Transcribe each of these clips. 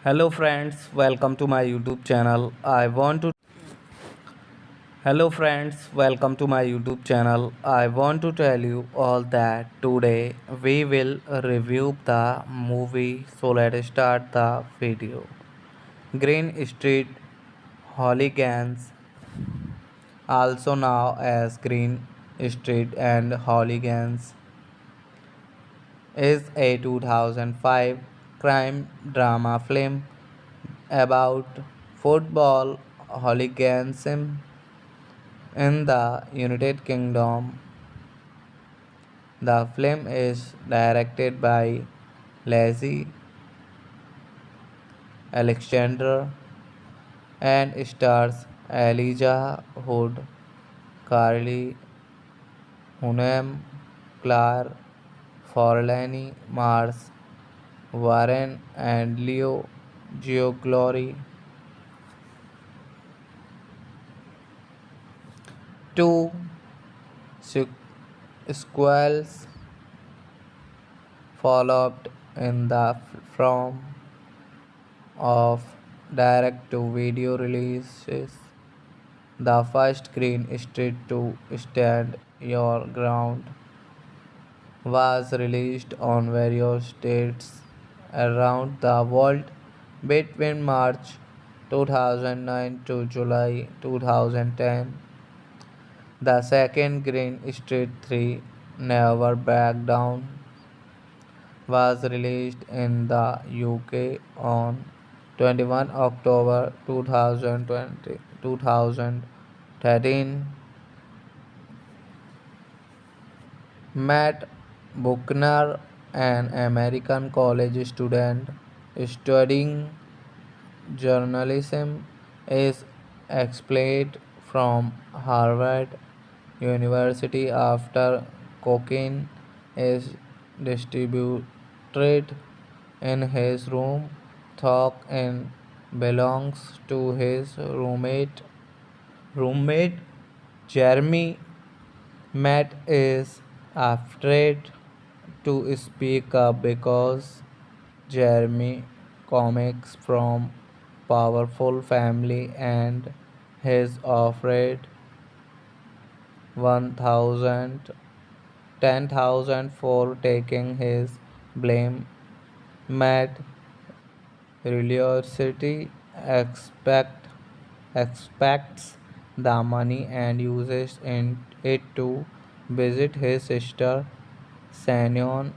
Hello friends, welcome to my YouTube channel. I want to tell you all that today we will review the movie. So let's start the video. Green Street Hooligans, also known as Green Street and Hooligans, is a 2005 crime drama film about football hooliganism in the United Kingdom. The film is directed by Leslie Alexander and stars Elijah Wood, Carly Hunnam, Claire Forlani, Mars Warren, and Leo Gioglory. Two sequels followed in the form of direct to video releases. The first Green Street to Stand Your Ground was released on various dates around the world between March 2009 to July 2010. The second Green Street 3 Never Back Down was released in the UK on 21 October 2013. Matt Buckner, an American college student studying journalism, is expelled from Harvard University after cocaine is distributed in his room. Thought in belongs to his roommate Jeremy. Matt is afraid to speak up because Jeremy comes from powerful family and he's afraid 1,000 10,000 for taking his blame. Matt religiosity expects the money and uses it to visit his sister Shannon,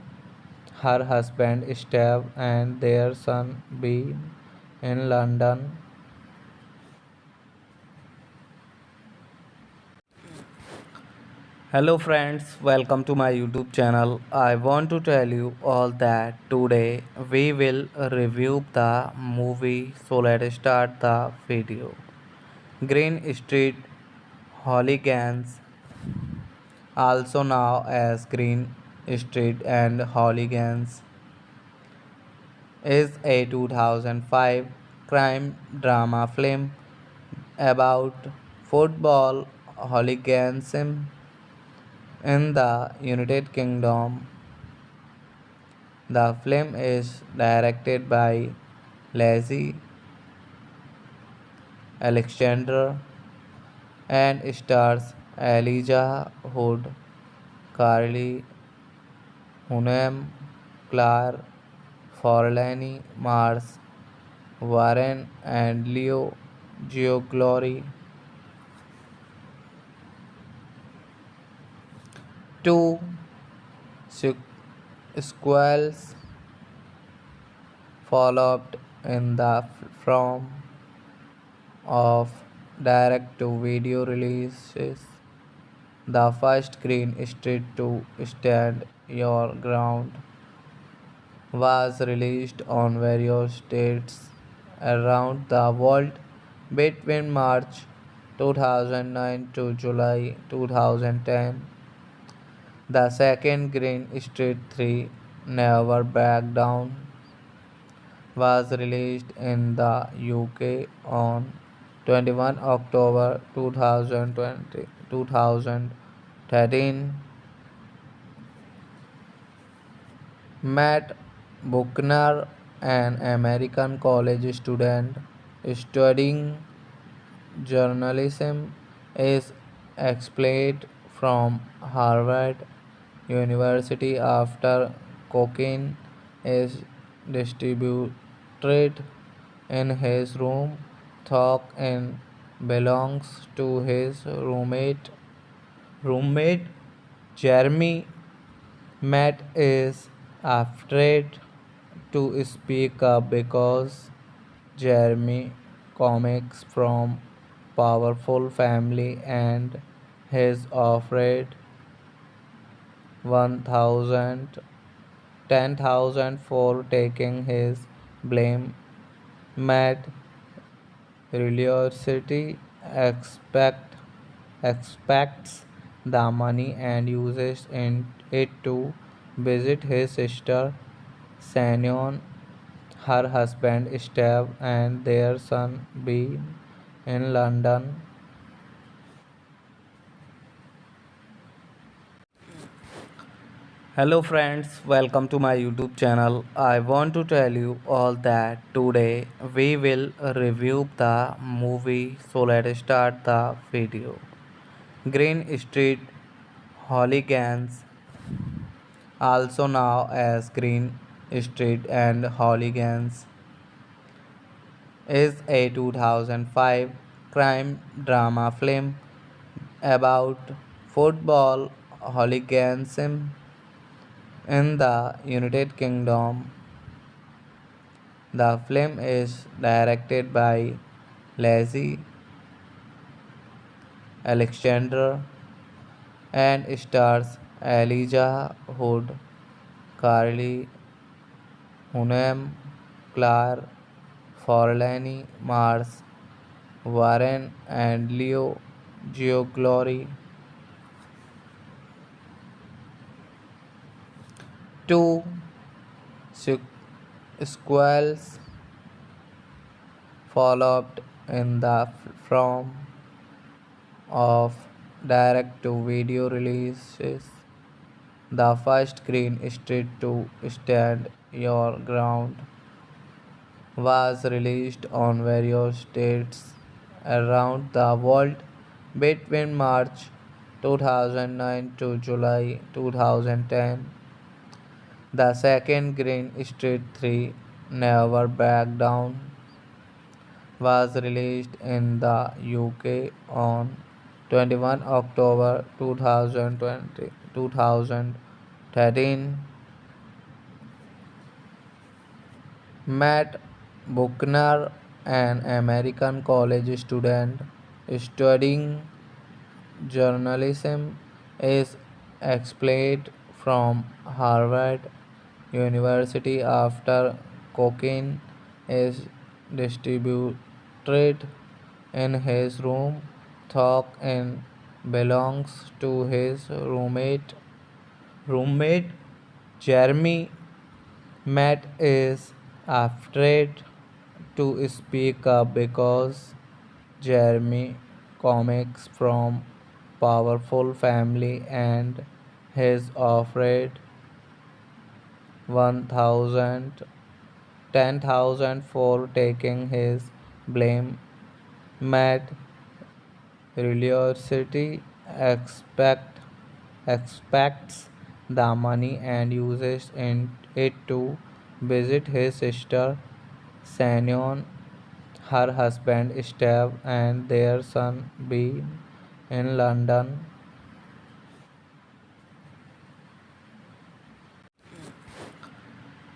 her husband Steve, and their son Bean in London. Hello friends, welcome to my YouTube channel. I want to tell you all that today we will review the movie. So let's start the video. Green Street Hooligans, also known as Green Street and Hooligans, is a 2005 crime drama film about football hooliganism in the United Kingdom. The film is directed by Leslie Alexander and stars Elijah Wood, Carly Hunnam, Claire Forlani, Mars Warren, and Leo Gioglory. Two sequels followed in the form of direct to video releases. The first Green Street to Stand Your Ground was released on various dates around the world between March 2009 to July 2010. The second Green Street 3 Never Back Down was released in the UK on 21 October 2013. Matt Buckner, an American college student studying journalism, is expelled from Harvard University after cocaine is distributed in his room. Thought and belongs to his roommate Jeremy. Matt is afraid to speak up because Jeremy comics from powerful family and he's afraid 1,000 10,000 for taking his blame. Matt religiosity expects the money and uses it to visit his sister Shannon, her husband Steve, and their son Ben in London. Hello friends, welcome to my YouTube channel. I want to tell you all that today we will review the movie, so let's start the video. Green Street Hooligans, also known as Green Street and Hooligans, is a 2005 crime drama film about football hooliganism in the United Kingdom. The film is directed by Lazy Alexander and stars Elijah Wood, Carly Hunnam, Claire Forlani, Mars Warren, and Leo Gioglory. Two sequels followed in the form of direct to video releases. The first Green Street to Stand Your Ground was released on various dates around the world between March 2009 to July 2010. The second Green Street 3 Never Back Down was released in the UK on 21 October 2013. Matt Buckner, an American college student studying journalism, is expelled from Harvard University after cocaine is distributed in his room. Thought and belongs to his roommate Jeremy. Matt is afraid to speak up because Jeremy comics from powerful family and he's afraid 1,000 10,000 for taking his blame. Matt religiosity expects the money and uses it to visit his sister Shannon, her husband Steve, and their son Ben in London.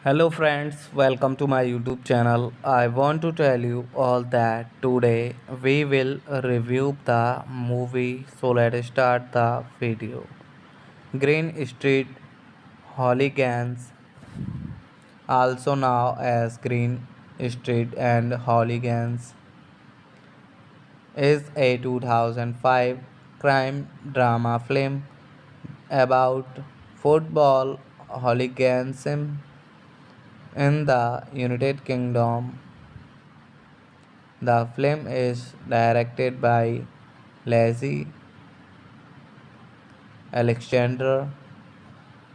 Hello friends, welcome to my YouTube channel. I want to tell you all that today we will review the movie, so let's start the video. Green Street Hooligans, also known as Green Street and Hooligans, is a 2005 crime drama film about football hooliganism in the United Kingdom. The film is directed by Lazy Alexander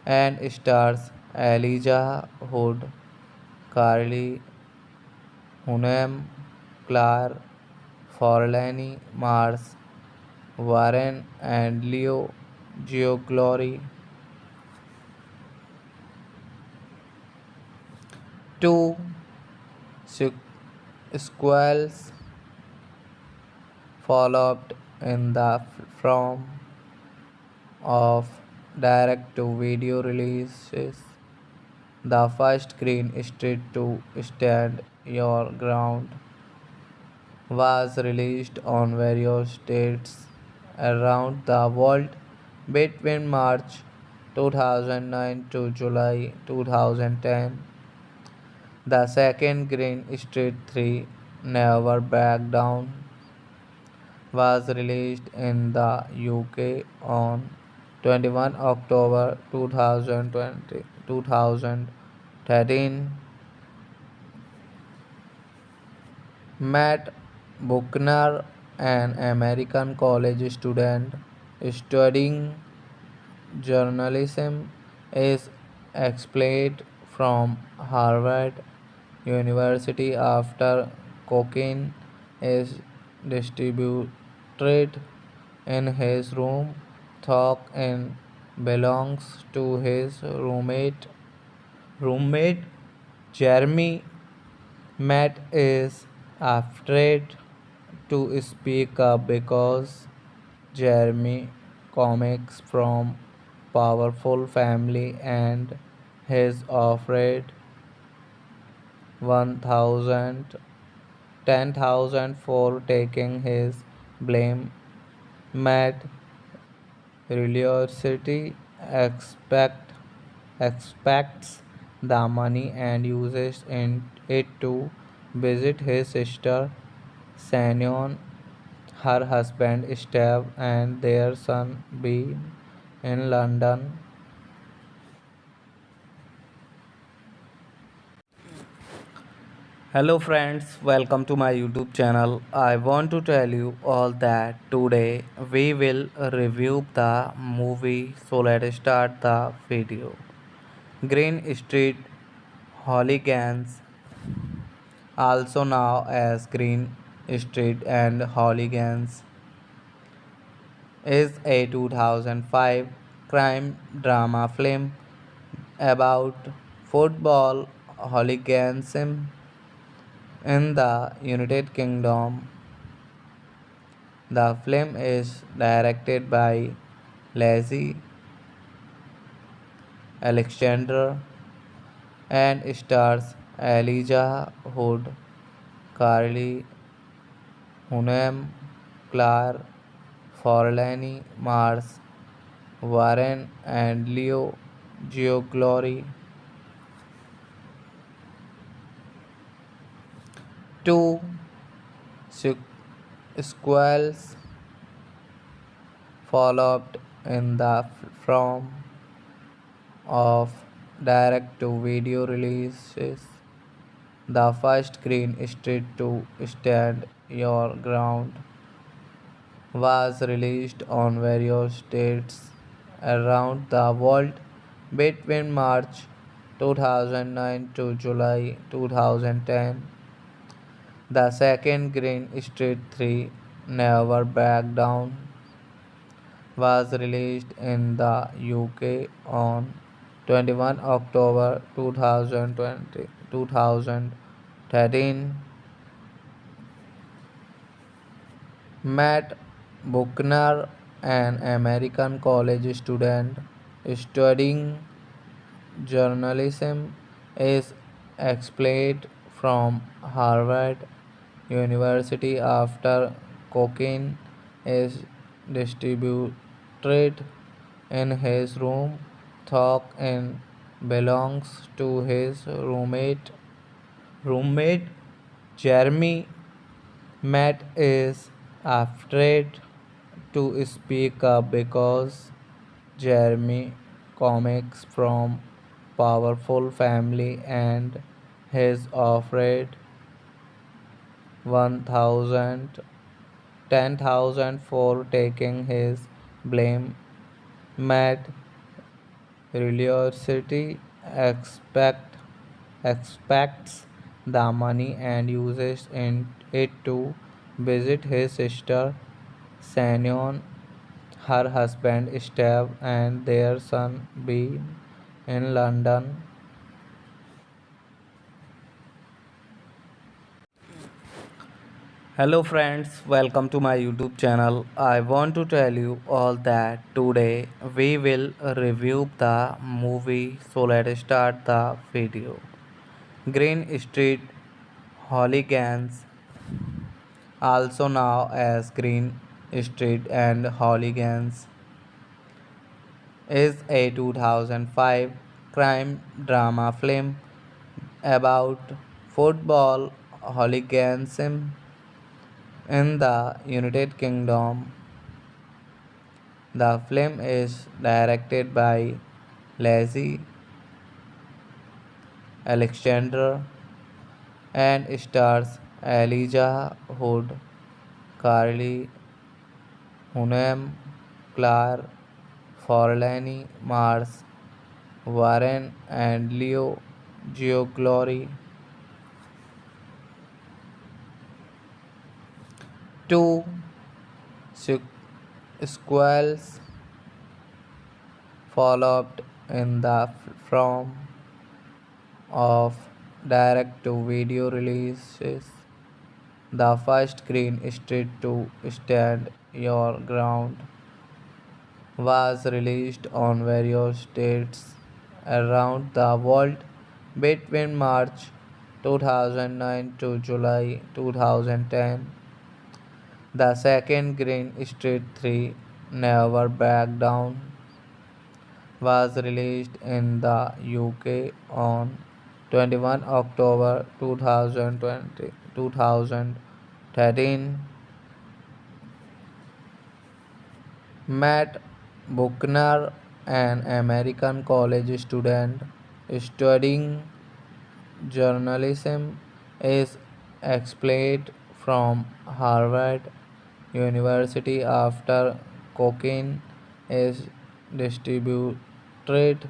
and stars Elijah Wood, Carly Hunnam, Claire Forlani, Mars, Warren and Leo Geoglory. Two sequels followed in the form of direct to video releases. The first Green Street to Stand Your Ground was released on various dates around the world between March 2009 to July 2010. The second Green Street 3 Never Back Down was released in the UK on 21 October 2013. Matt Buckner, an American college student studying journalism, is expelled from Harvard University after cocaine is distributed in his room. Cocaine belongs to his roommate Jeremy. Matt is afraid to speak up because Jeremy comes from powerful family and he's afraid 1,000 10,000 for taking his blame. Matt religiosity expects the money and uses it to visit his sister Shannon, her husband Steve, and their son Ben in London. Hello friends, welcome to my YouTube channel. I want to tell you all that today we will review the movie, so let's start the video. Green Street Hooligans, also known as Green Street and Hooligans, is a 2005 crime drama film about football hooliganism in the United Kingdom. The film is directed by Lazy Alexander and stars Elijah Wood, Carly Hunnam, Claire Forlani, Mars, Warren and Leo Geoglory. Two sequels followed in the form of direct to video releases. The first Green Street to Stand Your Ground was released on various dates around the world between March 2009 to July 2010. The second Green Street 3 Never Back Down was released in the UK on 21 October 2013. Matt Buckner, an American college student studying journalism, is expelled from Harvard University after cocaine is distributed in his room. Cocaine belongs to his roommate Jeremy. Matt is afraid to speak up because Jeremy comes from powerful family and he's afraid 1,000 10,000 for taking his blame. Matt religiosity expect expects the money and uses it to visit his sister Sanyon, her husband Steve, and their son Bean in London. Hello friends, welcome to my YouTube channel. I want to tell you all that today we will review the movie, so let's start the video. Green Street Hooligans, also known as Green Street and Hooligans, is a 2005 crime drama film about football hooliganism in the United Kingdom. The film is directed by Lazy Alexander and stars Elijah Wood, Carly Hunnam, Claire Forlani, Mars Warren, and Leo Gioglory. Two sequels followed in the form of direct to video releases. The first Green Street to Stand Your Ground was released on various dates around the world between March 2009 to July 2010. The second Green Street 3 Never Back Down was released in the UK on 21 October 2013. Matt Buckner, an American college student studying journalism, is expelled from Harvard University after cocaine is distributed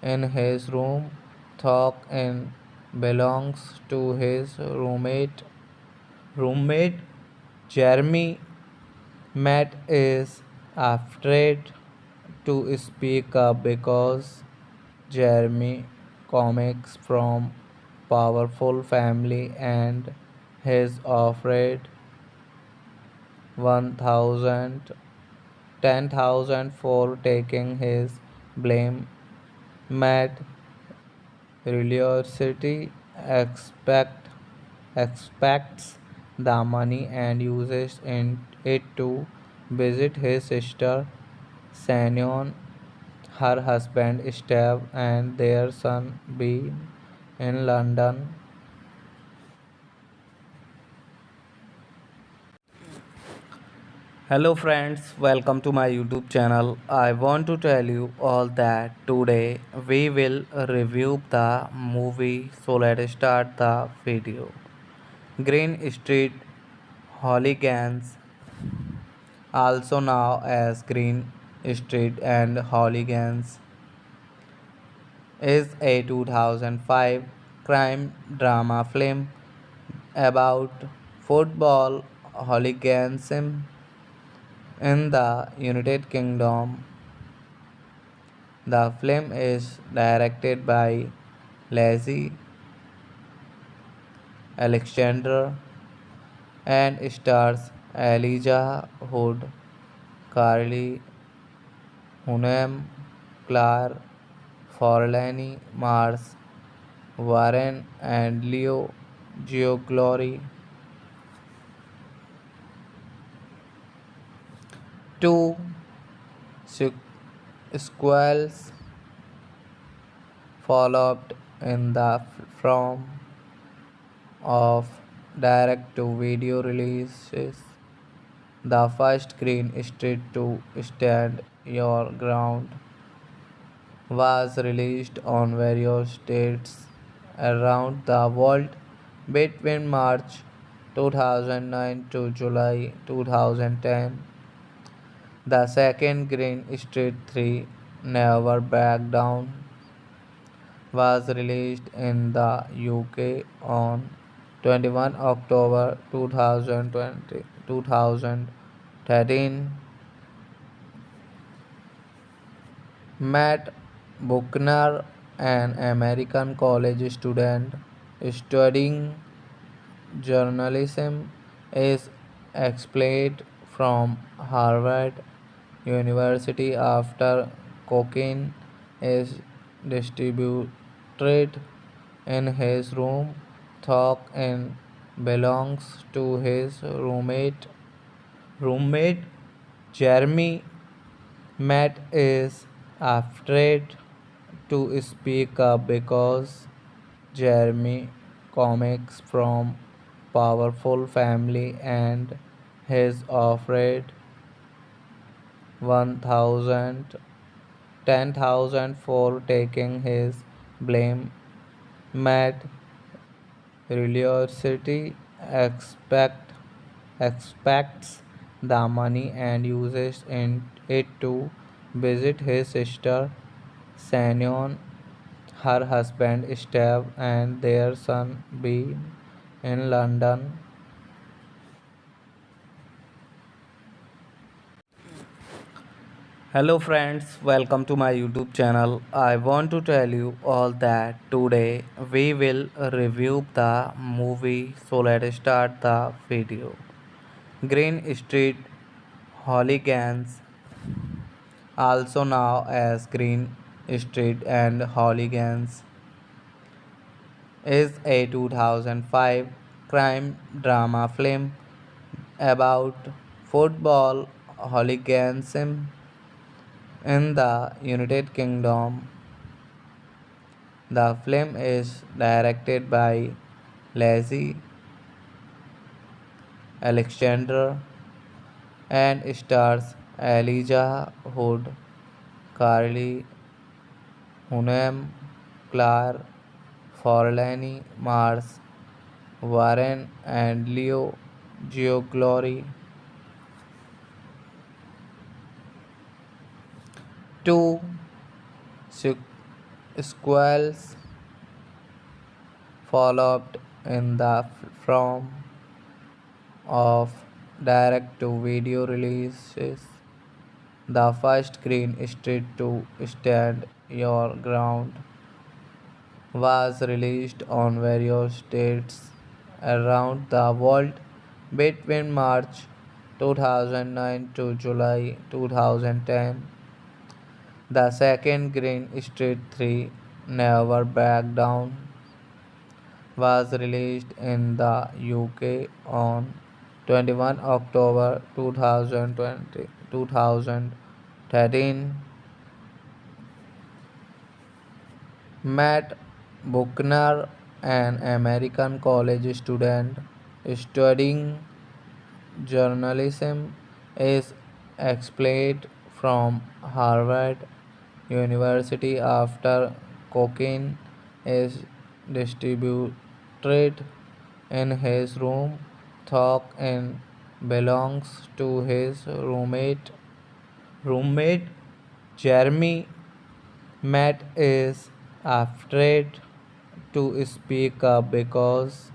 in his room. Thought in belongs to his roommate Jeremy. Matt is afraid to speak up because Jeremy comes from powerful family and he's afraid 1,000 10,000 for taking his blame. Matt religiosity expects the money and uses it to visit his sister Sanyon, her husband Steve, and their son Bean in London. Hello friends, welcome to my YouTube channel. I want to tell you all that today we will review the movie, so let's start the video. Green Street Hooligans, also known as Green Street and Hooligans, is a 2005 crime drama film about football hooliganism in the United Kingdom. The film is directed by Lazy Alexander and stars Elijah Wood, Carly Hunnam, Claire Forlani, Mars Warren, and Leo Gioglory. Two sequels followed in the form of direct to video releases. The first Green Street to Stand Your Ground was released on various dates around the world between March 2009 to July 2010. The second Green Street 3 Never Back Down was released in the UK on 21 October 2013. Matt Buckner, an American college student studying journalism, is expelled from Harvard University after cocaine is distributed in his room. Thought and belongs to his roommate Jeremy. Matt is afraid to speak up because Jeremy comes from powerful family and he's afraid 1,000 10,000 for taking his blame. Matt religiosity expects the money and uses it to visit his sister Shannon, her husband Steve, and their son Ben in London. Hello friends, welcome to my YouTube channel. I want to tell you all that today we will review the movie, so let's start the video. Green Street Hooligans, also known as Green Street and Hooligans, is a 2005 crime drama film about football hooliganism in the United Kingdom. The film is directed by Lazy Alexander and stars Elijah Wood, Carly Hunnam, Claire Forlani, Mars Warren, and Leo Gioglory. Two sequels followed in the form of direct to video releases. The first Green Street to Stand Your Ground was released on various dates around the world between March 2009 to July 2010. The second Green Street 3 Never Back Down was released in the UK on 21 October 2013. Matt Buckner, an American college student studying journalism, is expelled from Harvard University after cocaine is distributed in his room. Thought and belongs to his roommate Jeremy. Matt is afraid to speak up because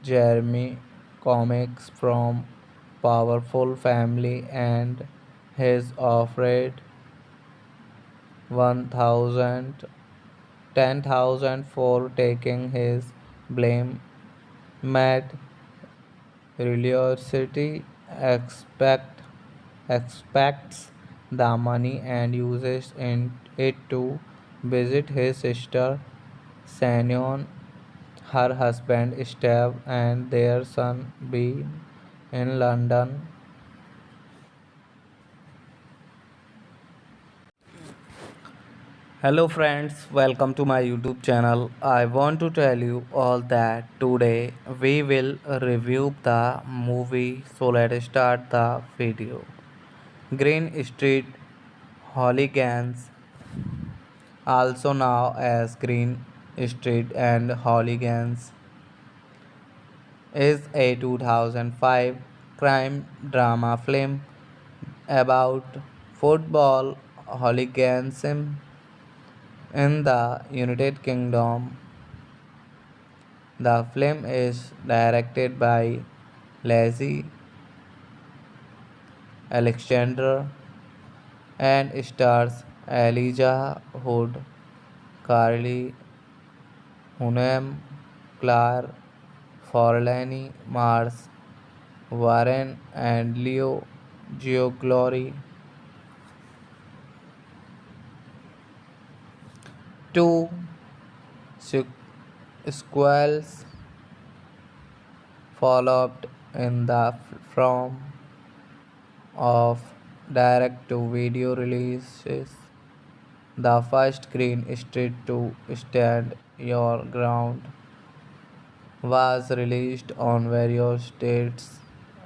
Jeremy comes from powerful family and he's afraid 1,000 10,000 for taking his blame. Matt religiosity expects the money and uses it to visit his sister Shannon, her husband Steve, and their son Ben in London. Hello friends, welcome to my YouTube channel. I want to tell you all that today we will review the movie, so let's start the video. Green Street Hooligans, also known as Green Street and Hooligans, is a 2005 crime drama film about football hooliganism In the United Kingdom, the film is directed by Lazy Alexander and stars Elijah Wood, Carly Hunnam, Claire Forlani, Mars, Warren, and Leo Giuglori. Two sequels followed in the form of direct to video releases. The first Green Street to Stand Your Ground was released on various dates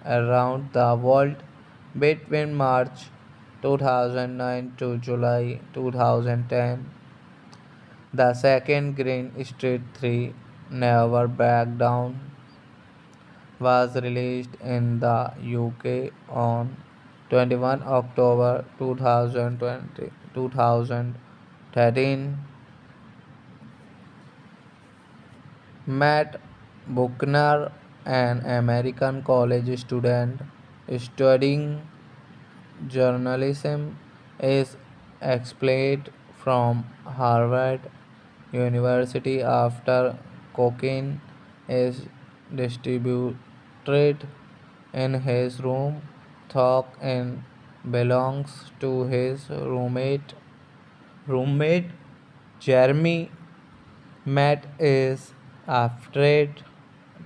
around the world between March 2009 to July 2010. The second Green Street 3 Never Back Down was released in the UK on 21 October 2013. Matt Buckner, an American college student studying journalism, is expelled from Harvard University after cocaine is distributed in his room. Thought and belongs to his roommate Jeremy. Matt is afraid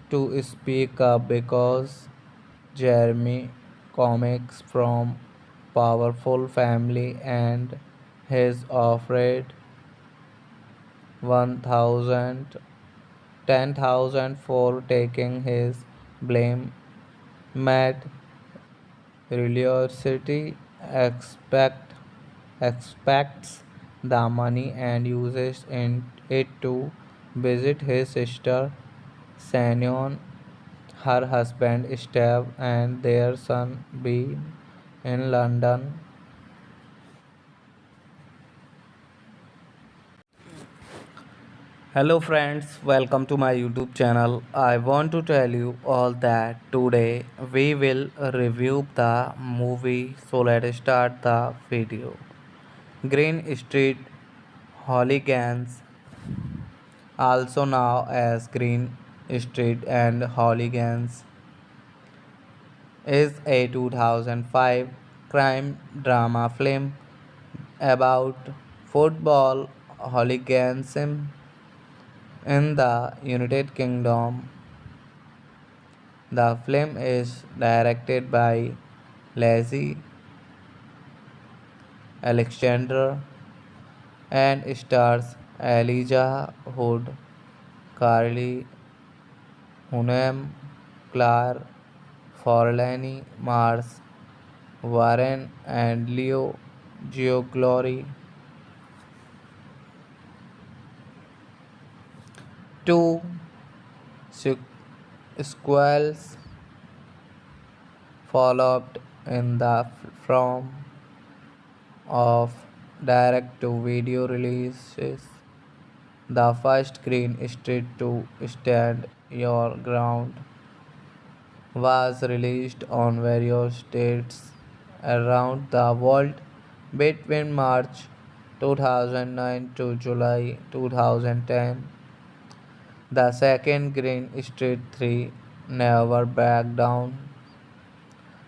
to speak up because Jeremy comes from powerful family and he's afraid 1,000 10,000 for taking his blame. Matt religiosity expects the money and uses it to visit his sister Shannon, her husband Steve, and their son Ben in London. Hello friends, welcome to my YouTube channel. I want to tell you all that today we will review the movie. So let's start the video. Green Street Hooligans, also known as Green Street and Hooligans, is a 2005 crime drama film about football hooliganism in the United Kingdom. The film is directed by Lazy Alexander and stars Elijah Wood, Carly Hunnam, Claire Forlani, Mars, Warren, and Leo Giuglori. Two sequels followed in the form of direct to video releases. The first Green Street to Stand Your Ground was released on various dates around the world between March 2009 to July 2010. The second Green Street 3 Never Back Down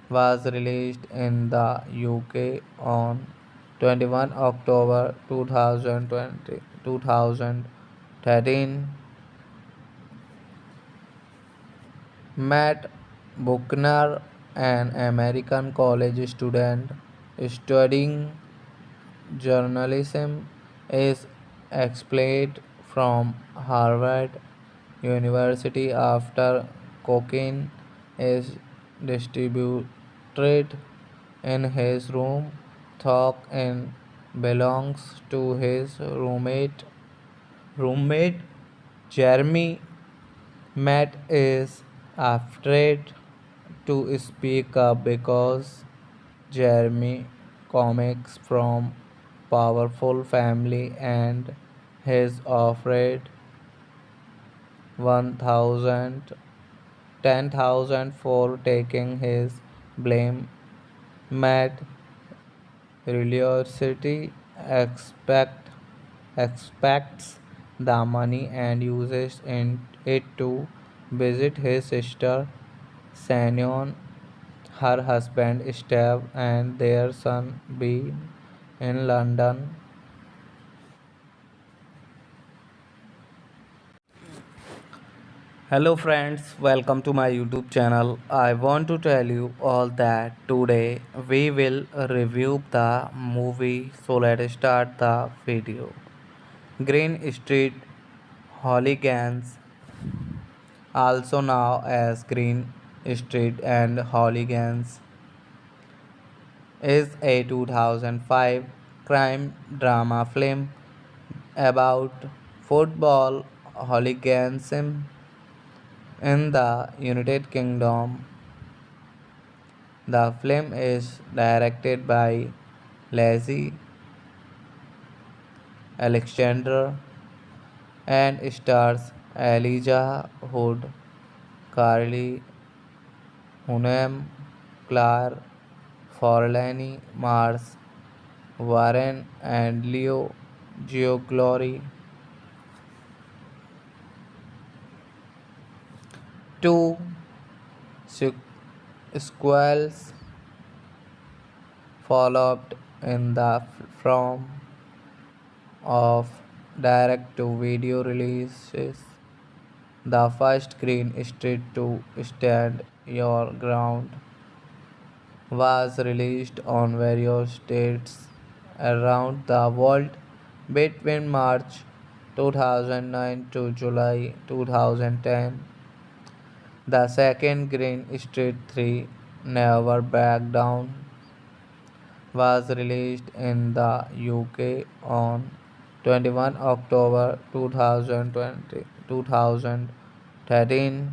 was released in the UK on 21 October 2013. Matt Buckner, an American college student studying journalism, is expelled from Harvard University after cocaine is distributed in his room. Thought and belongs to his roommate Jeremy. Matt is afraid to speak up because Jeremy comes from powerful family and his afraid 1,000 10,000 for taking his blame. Matt religiosity expects the money and uses it to visit his sister Sanyon, her husband Steve, and their son Bean in London. Hello friends, welcome to my YouTube channel. I want to tell you all that today we will review the movie, so let's start the video. Green Street Hooligans, also known as Green Street and Hooligans, is a 2005 crime drama film about football hooliganism in the United Kingdom. The film is directed by Lazy Alexander and stars Elijah Wood, Carly Hunnam, Claire Forlani, Mars Warren, and Leo Gioglory. Two sequels followed in the form of direct to video releases. The first Green Street to Stand Your Ground was released on various dates around the world between March 2009 to July 2010. The second Green Street 3 Never Back Down was released in the UK on 21 October 2013.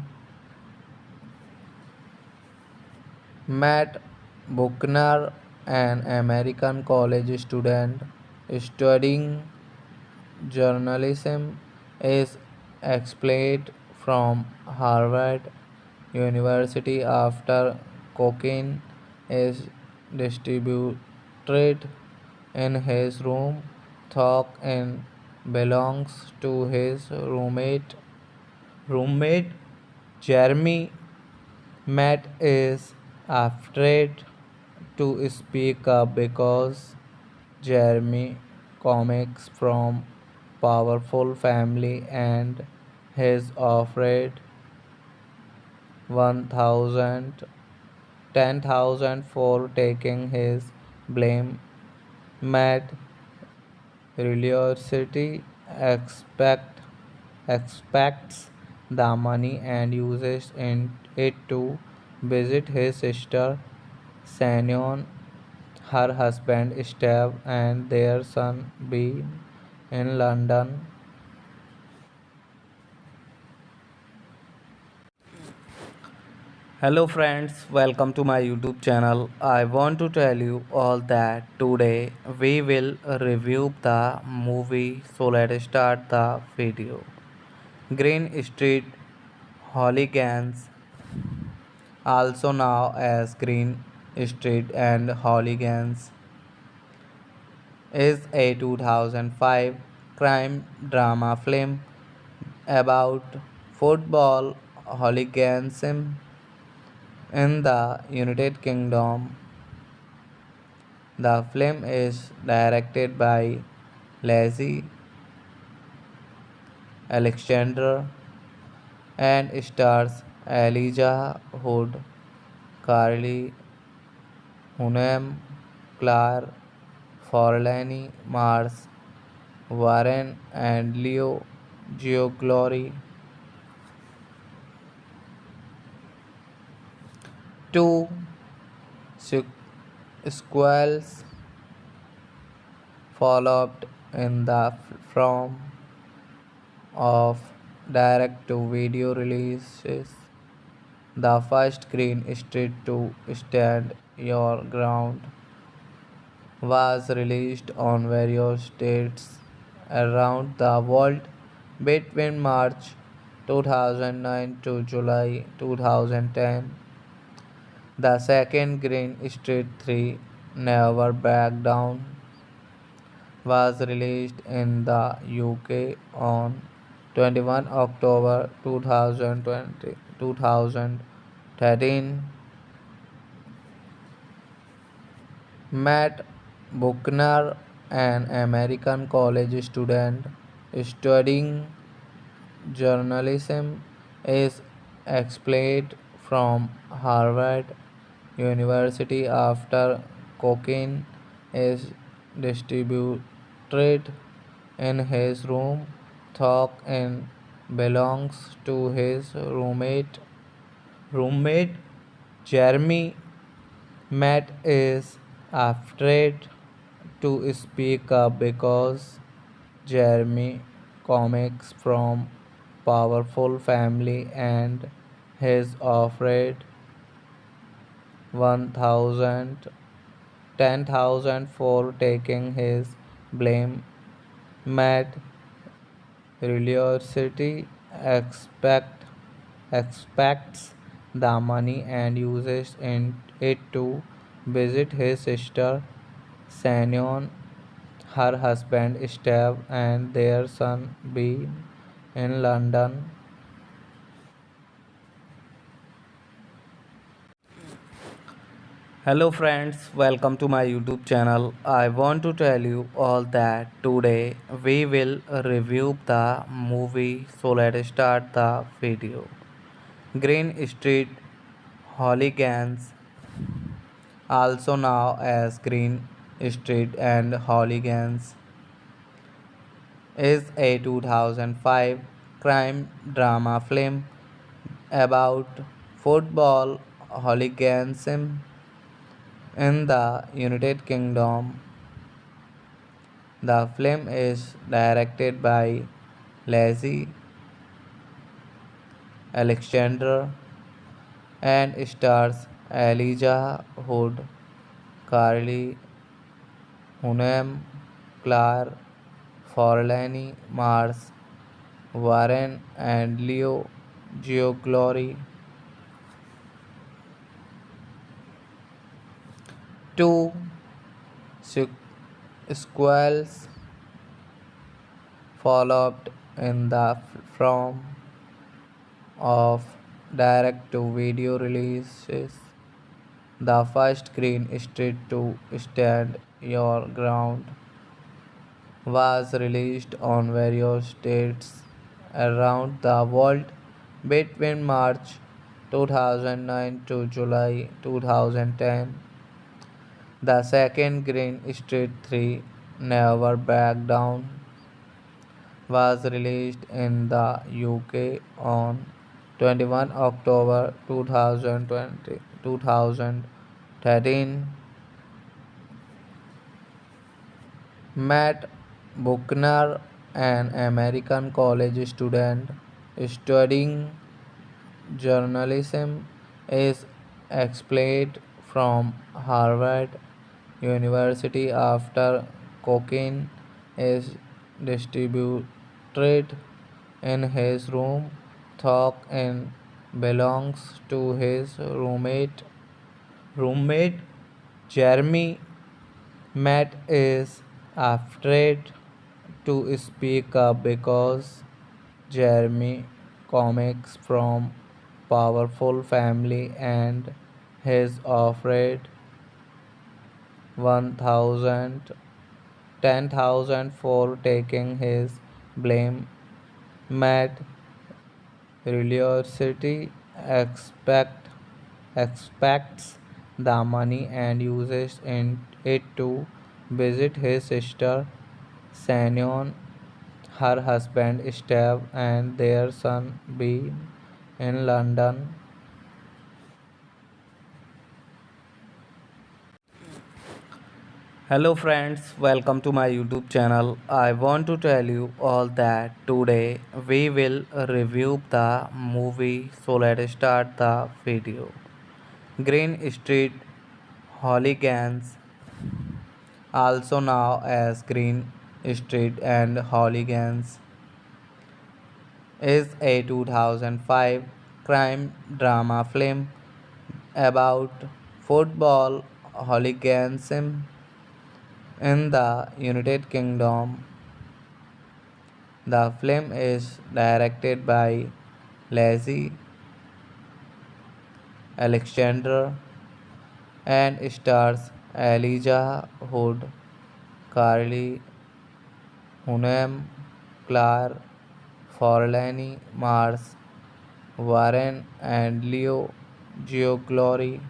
Matt Buckner, an American college student studying journalism, is expelled from Harvard University after cocaine is distributed in his room. Thought in belongs to his roommate Jeremy. Matt is afraid to speak up because Jeremy comes from powerful family and he's afraid 1,000 10,000 for taking his blame. Matt religiosity expects the money and uses it to visit his sister Sanyon, her husband Steve, and their son Bean in London. Hello friends, welcome to my YouTube channel. I want to tell you all that today we will review the movie, so let's start the video. Green Street Hooligans, also known as Green Street and Hooligans, is a 2005 crime drama film about football hooliganism in the United Kingdom. The film is directed by Lazy Alexander and stars Elijah Wood, Carly Hunnam, Claire Forlani, Mars Warren, and Leo Gioglory. Two sequels followed in the form of direct to video releases. The first Green Street to Stand Your Ground was released on various states around the world between March 2009 to July 2010. The second Green Street 3 Never Back Down was released in the UK on 21 October 2013. Matt Buckner, an American college student studying journalism, is expelled from Harvard University after cocaine is distributed in his room. Cocaine belongs to his roommate Jeremy. Matt is afraid to speak up because Jeremy comes from powerful family and he's afraid 1,000 10,000 for taking his blame. Matt religiosity expects the money and uses it to visit his sister Shannon, her husband Steve, and their son Ben in London. Hello friends, welcome to my YouTube channel. I want to tell you all that today we will review the movie, so let's start the video. Green Street Hooligans, also known as Green Street and Hooligans, is a 2005 crime drama film about football hooliganism in the United Kingdom. The film is directed by Lazi Alexander and stars Elijah Wood, Carly Hunnam, Claire Forlani, Mars Warren, and Leo Gioglory. Two sequels followed in the form of direct to video releases. The first Green Street to Stand Your Ground was released on various dates around the world between March 2009 to July 2010. The second Green Street 3 Never Back Down was released in the UK on 21 October 2013. Matt Buckner, an American college student studying journalism, is expelled from Harvard University after cocaine is distributed in his room. Cocaine belongs to his roommate Jeremy. Matt is afraid to speak up because Jeremy comes from powerful family and he's afraid 1,000 10,000 for taking his blame. Matt religiosity expects the money and uses it to visit his sister Shannon, her husband Steve, and their son Ben in London. Hello friends, welcome to my YouTube channel. I want to tell you all that today we will review the movie, so let's start the video. Green Street Hooligans, also known as Green Street and Hooligans, is a 2005 crime drama film about football hooliganism in the United Kingdom. The film is directed by Lazy Alexander and stars Elijah Wood, Carly Hunnam, Claire Forlani, Mars Warren, and Leo Giuglori.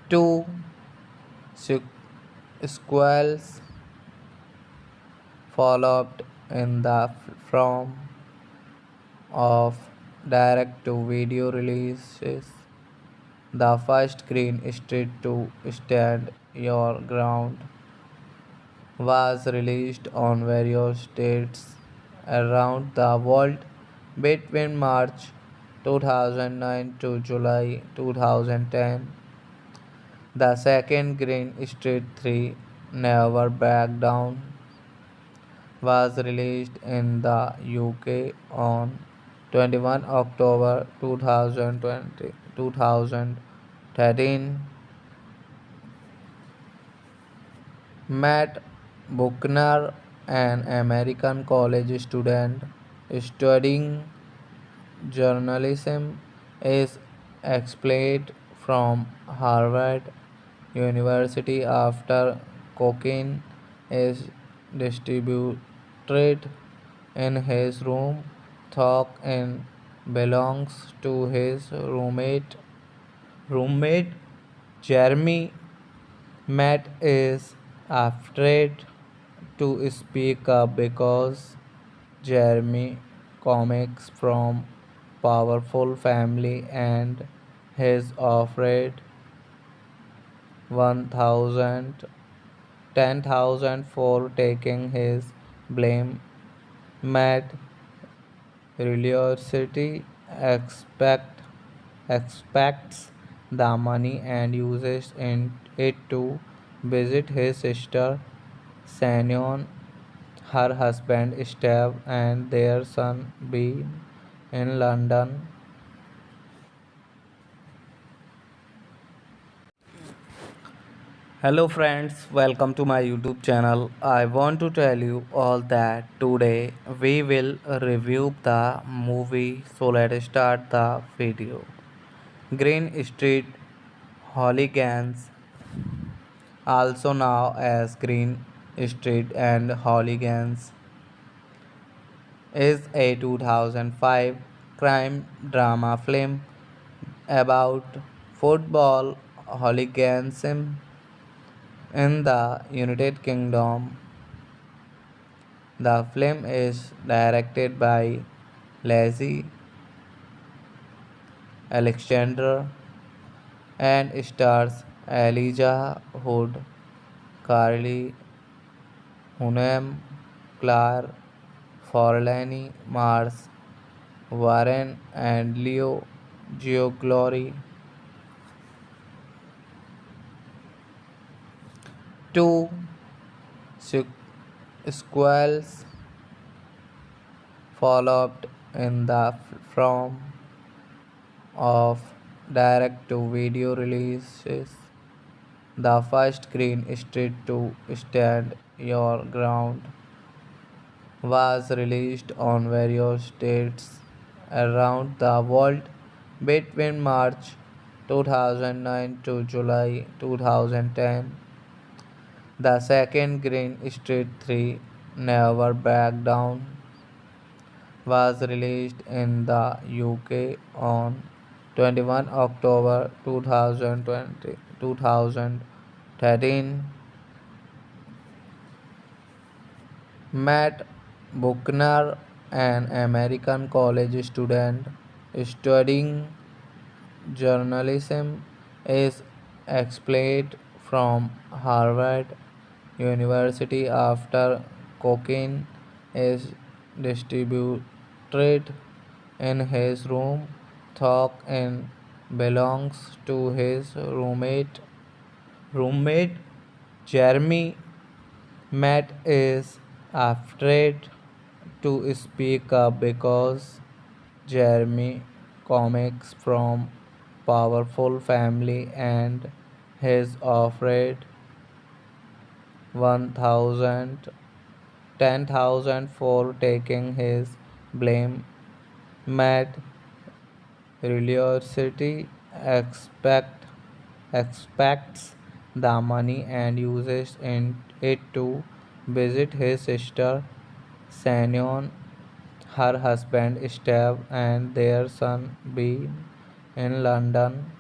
Two sequels followed in the form of direct to video releases. The first Green Street to Stand Your Ground was released on various dates around the world between March 2009 to July 2010. The second Green Street 3 Never Back Down was released in the UK on 21 October 2013. Matt Buckner, an American college student studying journalism, is expelled from Harvard University after cocaine is distributed in his room. Though belongs to his roommate Jeremy. Matt is afraid to speak up because Jeremy comes from powerful family and he's afraid 1,000 10,000 for taking his blame. Matt religiosity expects the money and uses it to visit his sister Shannon, her husband Steve, and their son Ben in London. Hello friends, welcome to my YouTube channel. I want to tell you all that today we will review the movie, so let's start the video. Green Street Hooligans, also known as Green Street and Hooligans, is a 2005 crime drama film about football hooliganism in the United Kingdom. The film is directed by Lazy Alexander and stars Elijah Wood, Carly Hunnam, Claire Forlani, Mars Warren, and Leo Giuglori. Two sequels followed in the form of direct to video releases. The first Green Street to Stand Your Ground was released on various dates around the world between March 2009 to July 2010. The second Green Street 3 Never Back Down was released in the UK on 21 October 2013. Matt Buckner, an American college student studying journalism, is expelled from Harvard University after cocaine is distributed in his room. Though belongs to his roommate Jeremy. Matt is afraid to speak up because Jeremy comics from powerful family and he's afraid 1,000 10,000 for taking his blame. Matt religiosity expects the money and uses it to visit his sister Sanyon, her husband Steve, and their son Bean in London.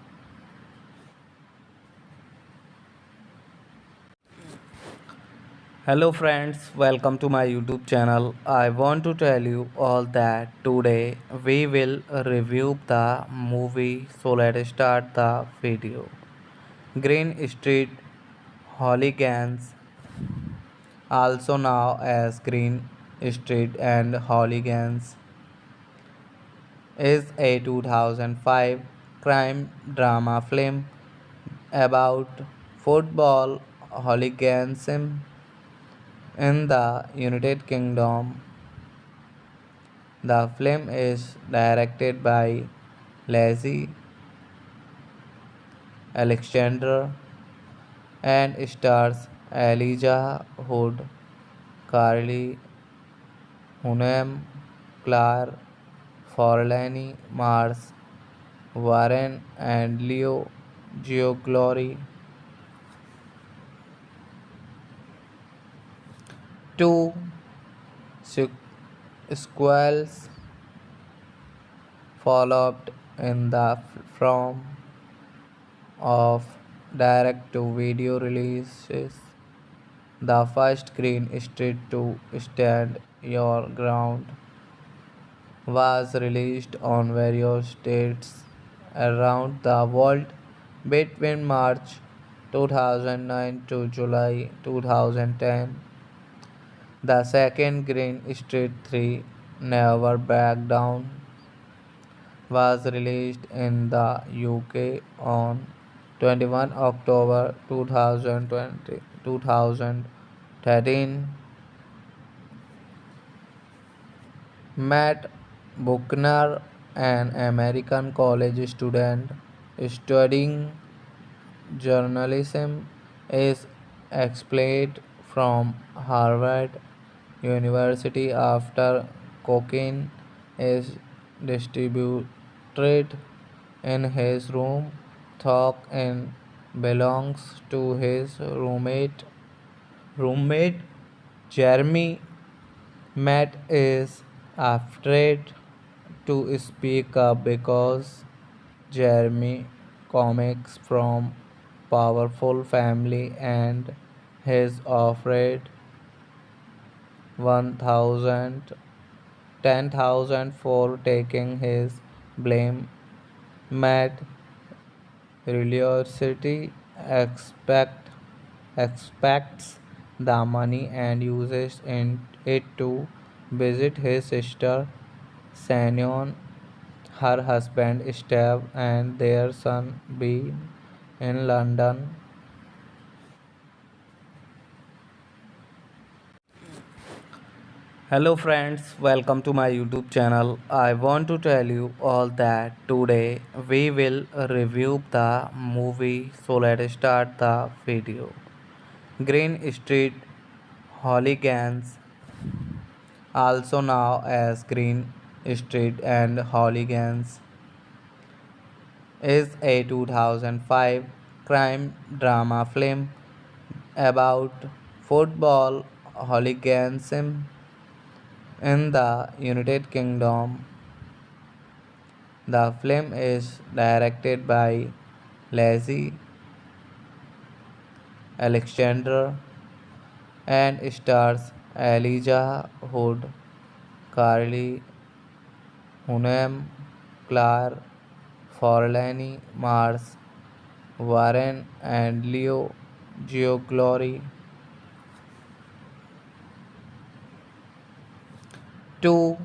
Hello friends, welcome to my YouTube channel. I want to tell you all that today we will review the movie, so let's start the video. Green Street Hooligans, also known as Green Street and Hooligans, is a 2005 crime drama film about football hooliganism in the United Kingdom. The film is directed by Lazy Alexander and stars Elijah Wood, Carly Hunnam, Claire Forlani, Mars Warren, and Leo Gioglory. Two sequels followed in the form of direct to video releases. The first Green Street to Stand Your Ground was released on various dates around the world between March 2009 to July 2010. The second Green Street 3 Never Back Down was released in the UK on 21 October 2013. Matt Buckner, an American college student studying journalism, is expelled from Harvard University after cocaine is distributed in his room. Though belongs to his roommate Jeremy. Matt is afraid to speak up because Jeremy comics from powerful family and he's afraid 1,000 10,000 for taking his blame. Matt religiosity expects the money and uses it to visit his sister Sanyon, her husband Steve, and their son Bean in London. Hello friends, welcome to my YouTube channel. I want to tell you all that today we will review the movie, so let's start the video. Green Street Hooligans, also known as Green Street and Hooligans, is a 2005 crime drama film about football hooliganism in the United Kingdom. The film is directed by Lazy Alexander and stars Elijah Wood, Carly Hunnam, Claire Forlani, Mars Warren, and Leo Gioglory. Two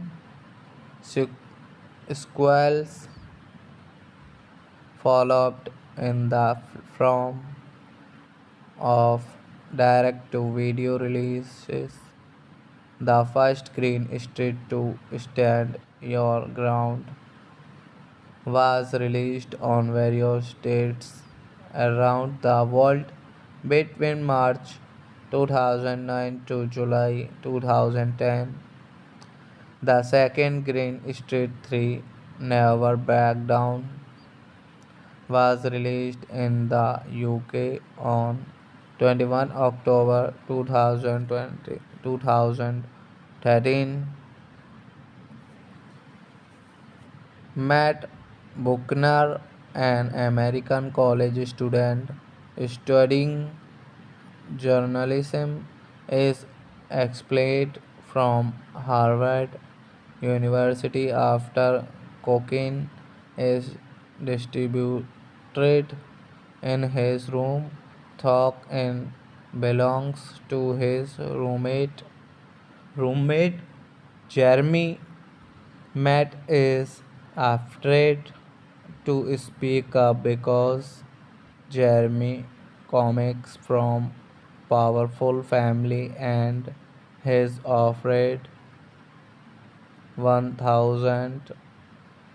sequels followed in the form of direct to video releases. The first Green Street to Stand Your Ground was released on various dates around the world between March 2009 to July 2010. The second Green Street 3 Never Back Down was released in the UK on 21 October 2013. Matt Buckner, an American college student studying journalism, is expelled from Harvard University after cocaine is distributed in his room. Thought and belongs to his roommate Jeremy. Matt is afraid to speak up because Jeremy comes from powerful family and he's afraid 1,000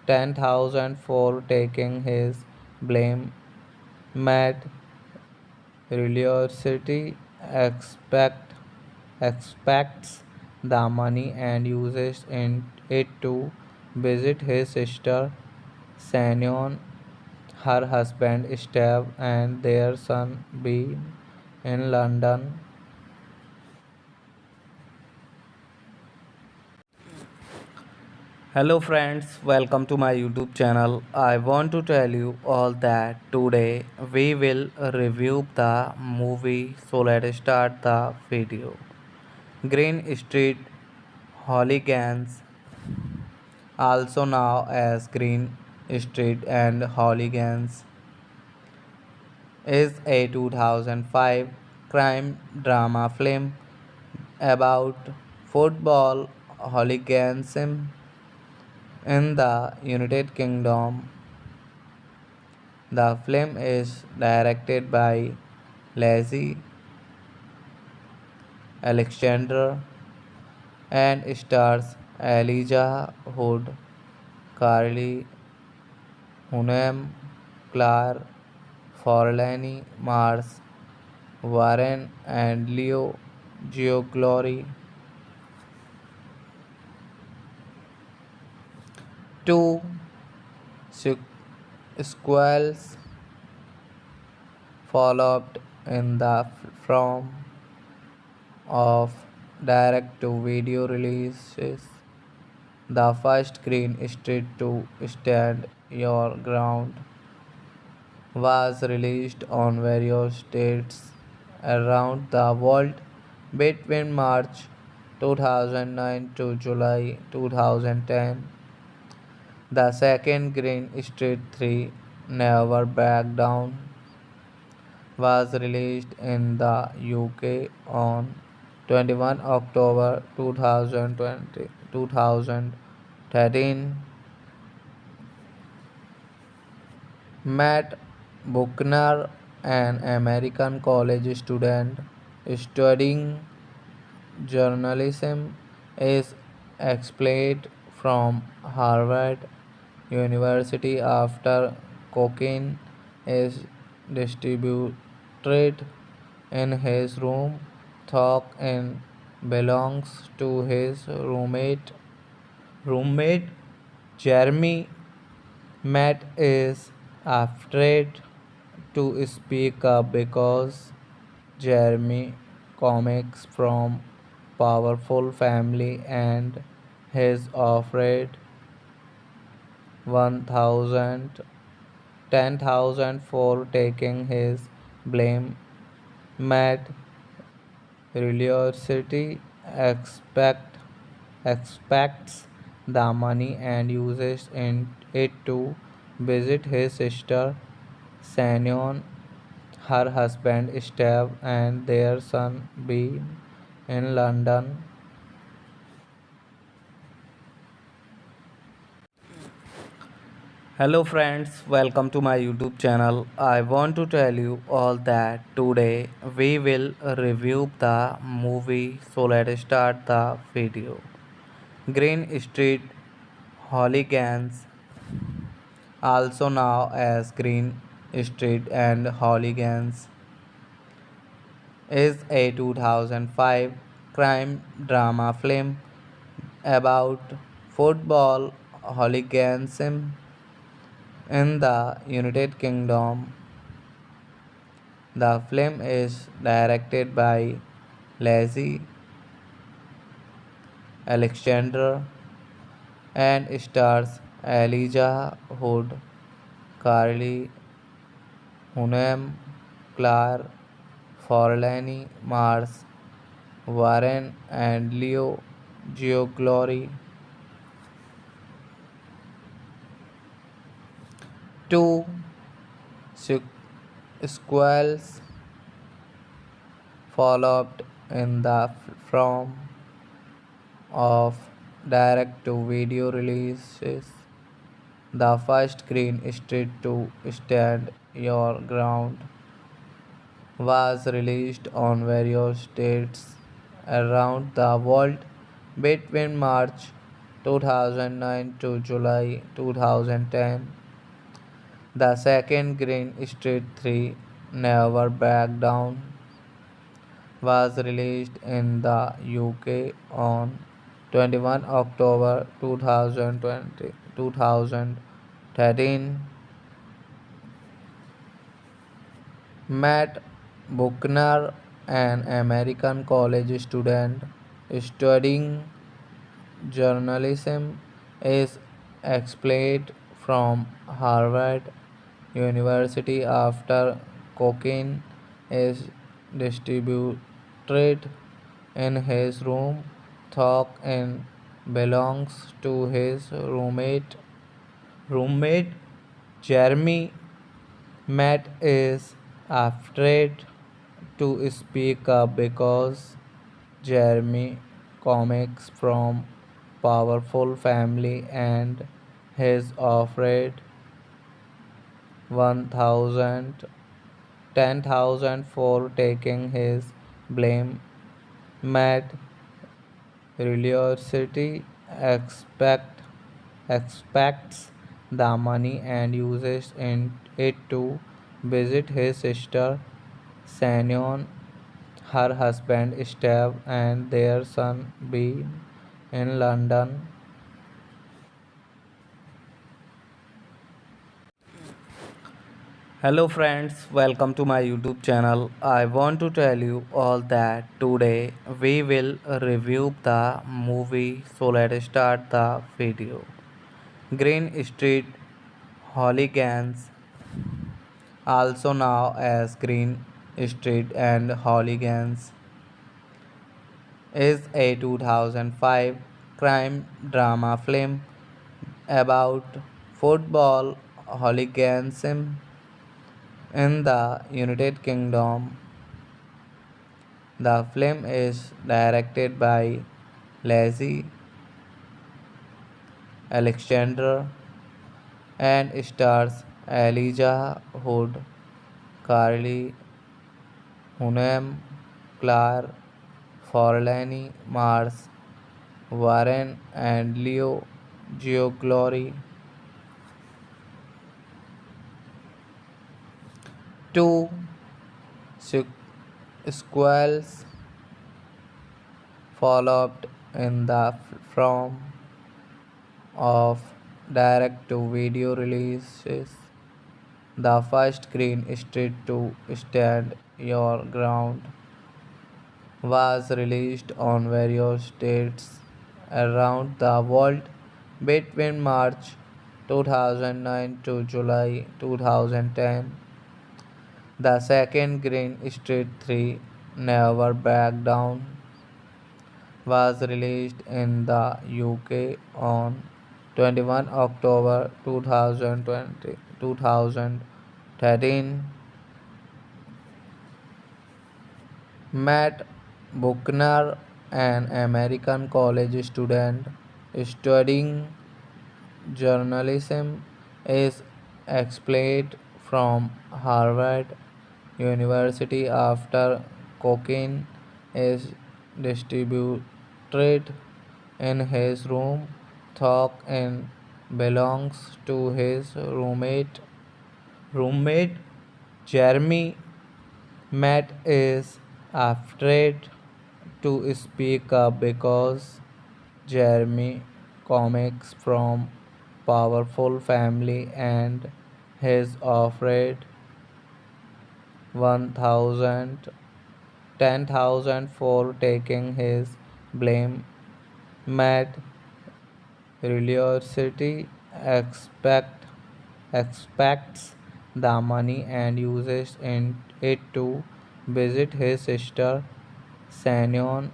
10,000 for taking his blame. Matt religiosity expects the money and uses it to visit his sister Shannon, her husband Steve, and their son Ben in London. Hello friends, welcome to my YouTube channel. I want to tell you all that today we will review the movie, so let's start the video. Green Street Hooligans, also known as Green Street and Hooligans, is a 2005 crime drama film about football hooliganism in the United Kingdom. The film is directed by Lazy Alexander and stars Elijah Wood, Carly Hunnam, Claire Forlani, Mars Warren, and Leo Gioglory. Two sequels followed in the form of direct to video releases. The first Green Street to Stand Your Ground was released on various dates around the world between March 2009 to July 2010. The second Green Street 3 Never Back Down was released in the UK on 21 October 2013. Matt Buckner, an American college student studying journalism, is expelled from Harvard University after cocaine is distributed in his room. Thought and belongs to his roommate Jeremy. Matt is afraid to speak up because Jeremy comes from powerful family and he's afraid 1,000 10,000 for taking his blame. Matt religiosity expects the money and uses it to visit his sister Shannon, her husband Steve, and their son Ben in London. Hello friends, welcome to my YouTube channel. I want to tell you all that today we will review the movie, so let's start the video. Green Street Hooligans, also known as Green Street and Hooligans, is a 2005 crime drama film about football hooliganism in the United Kingdom. The film is directed by Lazy Alexander and stars Elijah Wood, Carly Hunnam, Claire Forlani, Mars Warren, and Leo Giuglori. Two sequels followed in the form of direct to video releases. The first Green Street to Stand Your Ground was released on various dates around the world between March 2009 to July 2010. The second Green Street 3 Never Back Down was released in the UK on 21 October 2013. Matt Buckner, an American college student studying journalism, is expelled from Harvard University after cocaine is distributed in his room. Thought and belongs to his roommate Jeremy. Matt is afraid to speak up because Jeremy comes from powerful family and he's afraid 1,000 10,000 for taking his blame. Matt religiosity expects the money and uses it to visit his sister Shannon, her husband Steve, and their son Ben in London. Hello friends, welcome to my YouTube channel. I want to tell you all that today we will review the movie, so let's start the video. Green Street Hooligans, also known as Green Street and Hooligans, is a 2005 crime drama film about football hooliganism in the United Kingdom. The film is directed by Lazy Alexander and stars Elijah Wood, Carly Hunnam, Claire Forlani, Mars Warren, and Leo Giuglori. Two sequels followed in the form of direct to video releases. The first Green Street to Stand Your Ground was released on various dates around the world between March 2009 to July 2010. The second Green Street 3 Never Back Down was released in the UK on 21 October 2013. Matt Buckner, an American college student studying journalism, is expelled from Harvard University after cocaine is distributed in his room. Cocaine belongs to his roommate Jeremy. Matt is afraid to speak up because Jeremy comes from powerful family and he's afraid 1,000 10,000 for taking his blame. Matt religiosity expects the money and uses it to visit his sister Shannon,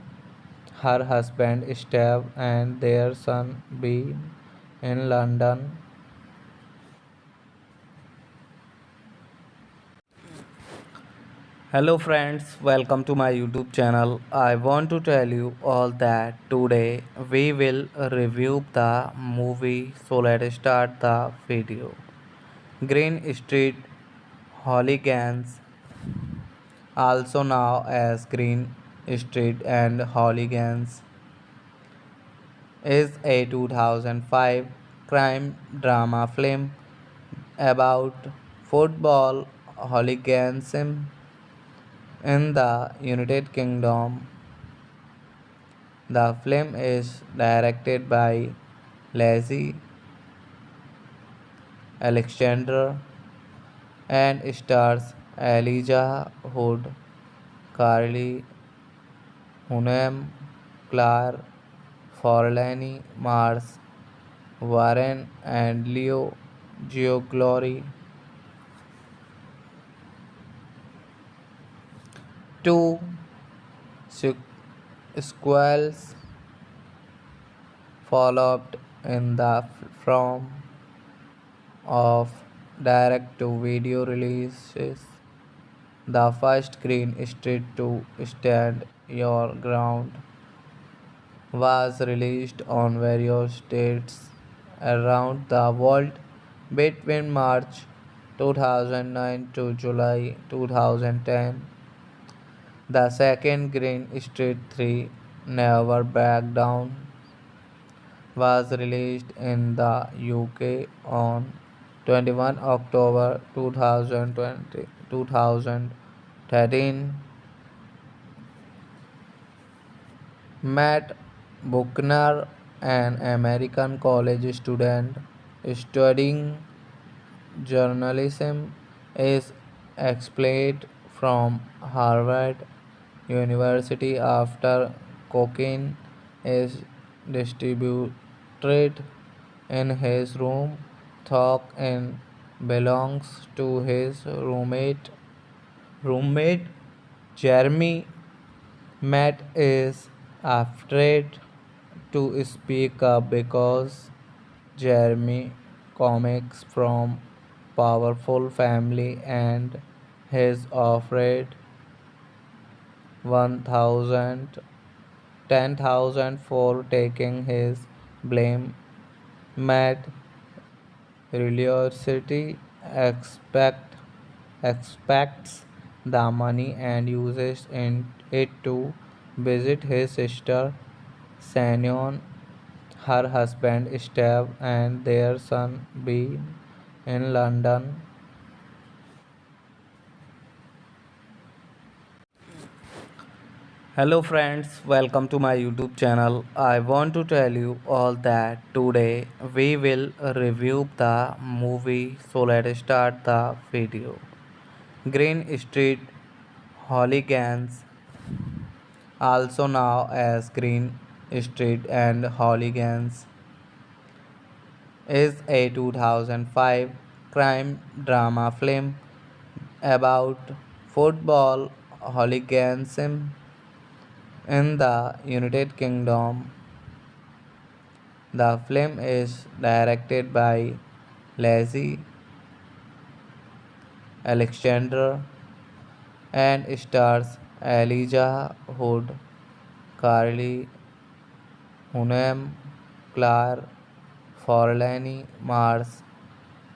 her husband Steve, and their son Ben in London. Hello friends, welcome to my YouTube channel. I want to tell you all that today we will review the movie, so let's start the video. Green Street Hooligans, also known as Green Street and Hooligans, is a 2005 crime drama film about football hooliganism in the United Kingdom. The film is directed by Lazy Alexander and stars Elijah Wood, Carly Hunnam, Claire Forlani, Mars Warren, and Leo Gioglory. Two sequels followed in the form of direct to video releases. The first Green Street to Stand Your Ground was released on various dates around the world between March 2009 to July 2010. The second Green Street 3 Never Back Down was released in the UK on 21 October 2013. Matt Buckner, an American college student studying journalism, is expelled from Harvard University after cocaine is distributed in his room. Cocaine belongs to his roommate Jeremy. Matt is afraid to speak up because Jeremy comes from powerful family and he's afraid 1,000 10,000 for taking his blame. Matt religiosity expects the money and uses it to visit his sister Shannon, her husband Steve, and their son Ben in London. Hello friends, welcome to my YouTube channel. I want to tell you all that today we will review the movie, so let's start the video. Green Street Hooligans, also known as Green Street and Hooligans, is a 2005 crime drama film about football hooliganism in the United Kingdom. The film is directed by Lazy Alexander and stars Elijah Wood, Carly Hunnam, Claire Forlani, Mars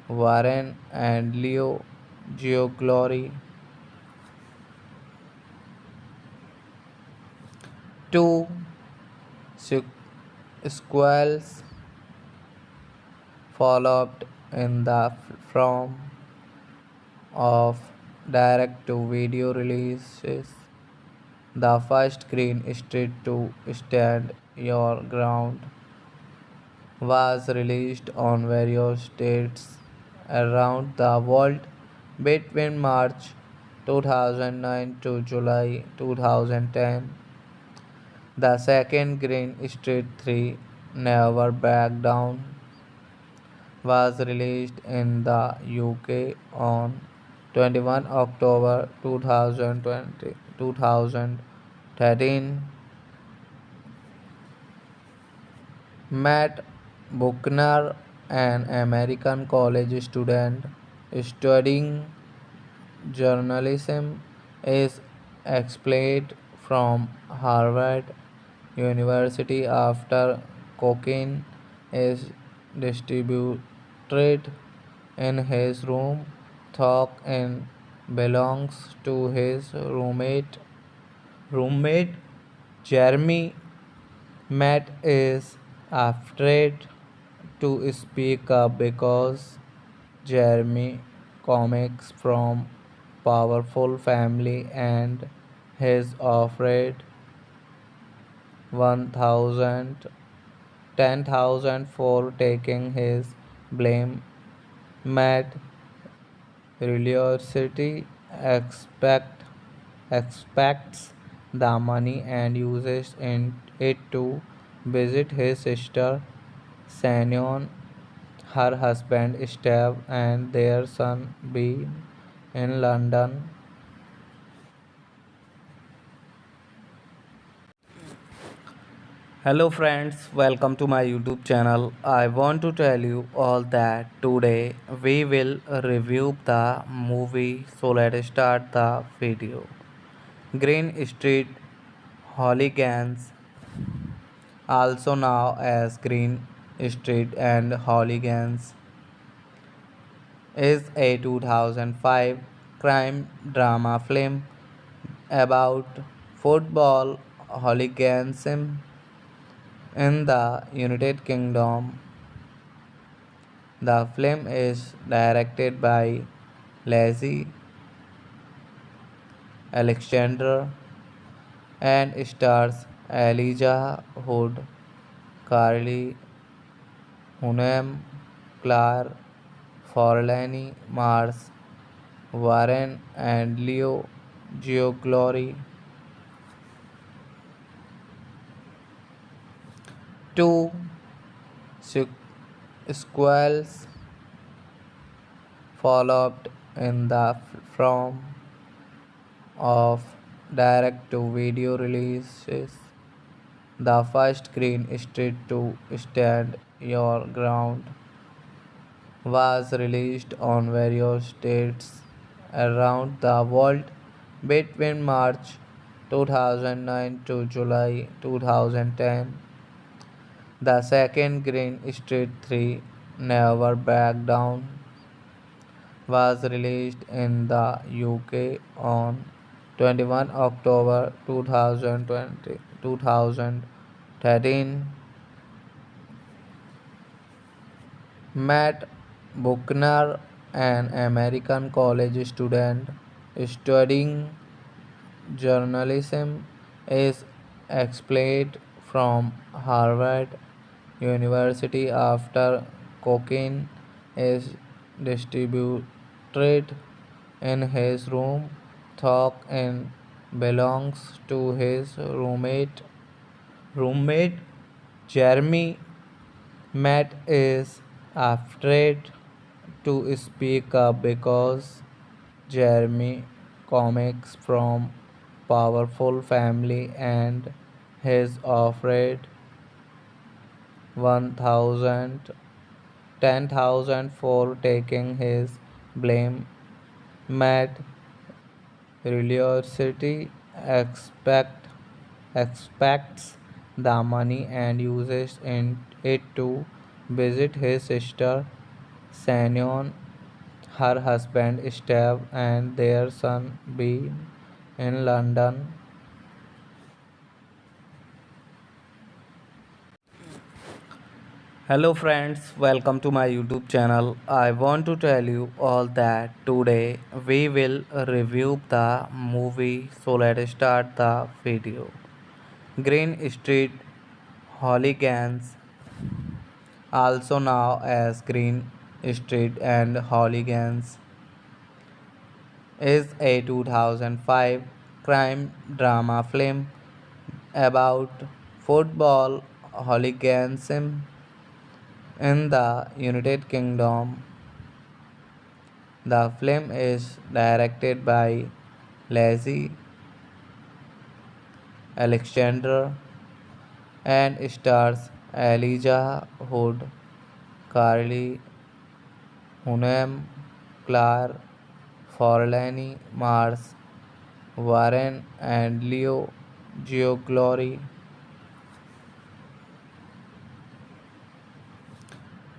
Warren and Leo Geoglory. Two sequels followed in the form of direct to video releases. The first Green Street to Stand Your Ground was released on various dates around the world between March 2009 to July 2010. The second Green Street 3 Never Back Down was released in the UK on 21 October 2013. Matt Buckner, an American college student studying journalism, is expelled from Harvard University after cocaine is distributed in his room. Thought and belongs to his roommate Jeremy. Matt is afraid to speak up because Jeremy comes from powerful family and he's afraid 1,000 10,000 for taking his blame. Matt religiosity expects the money and uses it to visit his sister Shannon, her husband Steve, and their son Ben in London. Hello friends, welcome to my YouTube channel. I want to tell you all that today we will review the movie. So let's start the video. Green Street Hooligans, also known as Green Street and Hooligans, is a 2005 crime drama film about football hooliganism in the United Kingdom. The film is directed by Lazy Alexander and stars Elijah Wood, Carly Hunnam, Claire Forlani, Mars Warren, and Leo Geoglory. Two sequels followed in the form of direct to video releases. The first Green Street to Stand Your Ground was released on various dates around the world between March 2009 to July 2010. The second Green Street 3 Never Back Down was released in the UK on 21 October 2013. Matt Buckner, an American college student studying journalism, is expelled from Harvard University after cocaine is distributed in his room. Thought and belongs to his roommate Jeremy. Matt is afraid to speak up because Jeremy comes from powerful family and he's afraid 1,000 10,000 for taking his blame. Matt religiosity expects the money and uses it to visit his sister Sanyon, her husband Steve, and their son Bean in London. Hello friends, welcome to my YouTube channel. I want to tell you all that today we will review the movie, so let's start the video. Green Street Hooligans, also known as Green Street and Hooligans, is a 2005 crime drama film about football hooliganism in the United Kingdom. The film is directed by Lazy Alexander and stars Elijah Wood, Carly Hunnam, Claire Forlani, Mars Warren, and Leo Giuglori.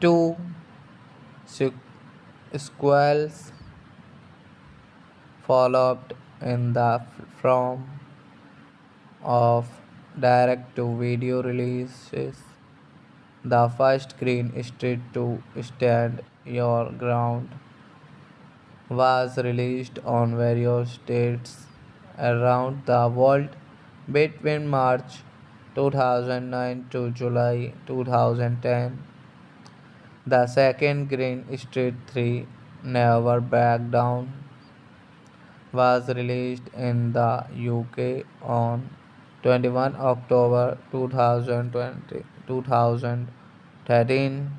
Two sequels followed in the form of direct to video releases. The first Green Street to Stand Your Ground was released on various dates around the world between March 2009 to July 2010. The second Green Street 3 Never Back Down was released in the UK on 21 October 2013.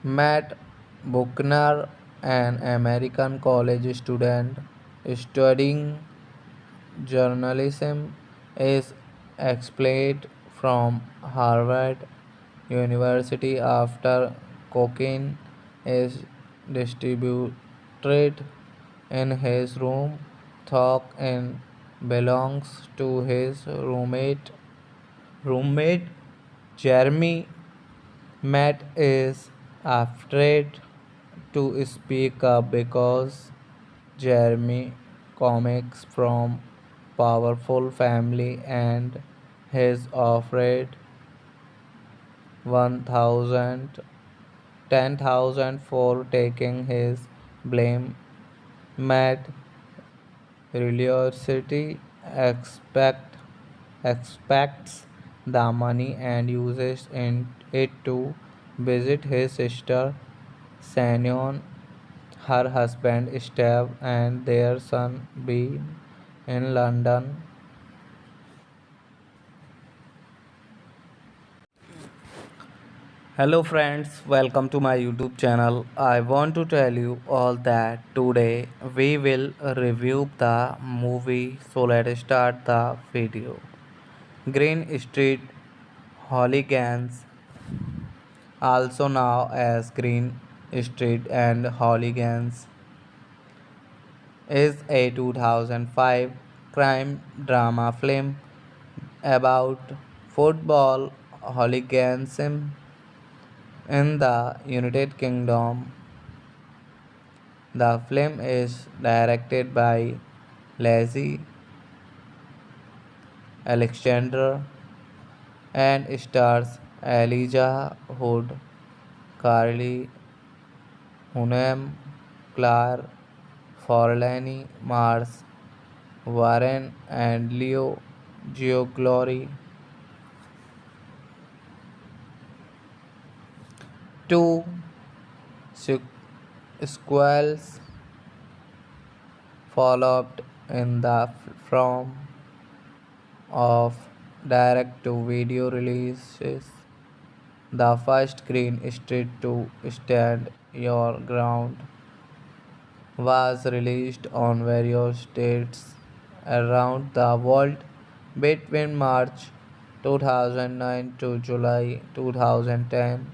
Matt Buckner, an American college student studying journalism, is expelled from Harvard University after cocaine is distributed in his room. Thought in belongs to his roommate Jeremy. Matt is afraid to speak up because Jeremy comes from powerful family and he's afraid 1,000 10,000 for taking his blame. Matt religiosity expects the money and uses it to visit his sister Sanyon, her husband Steve, and their son Bean in London. Hello friends, welcome to my YouTube channel. I want to tell you all that today we will review the movie, so let's start the video. Green Street Hooligans, also known as Green Street and Hooligans, is a 2005 crime drama film about football hooliganism in the United Kingdom. The film is directed by Lazy Alexander and stars Elijah Wood, Carly Hunnam, Claire Forlani, Mars Warren, and Leo Giuglori. Two sequels followed in the form of direct to video releases. The first Green Street to Stand Your Ground was released on various dates around the world between March 2009 to July 2010.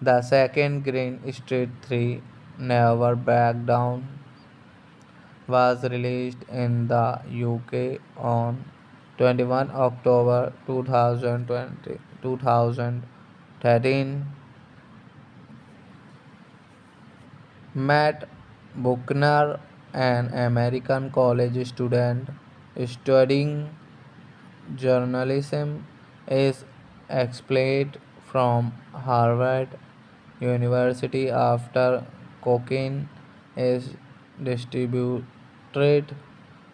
The second Green Street 3 Never Back Down was released in the UK on 21 October 2010. 13. Matt Buckner, an American college student studying journalism, is expelled from Harvard University after cocaine is distributed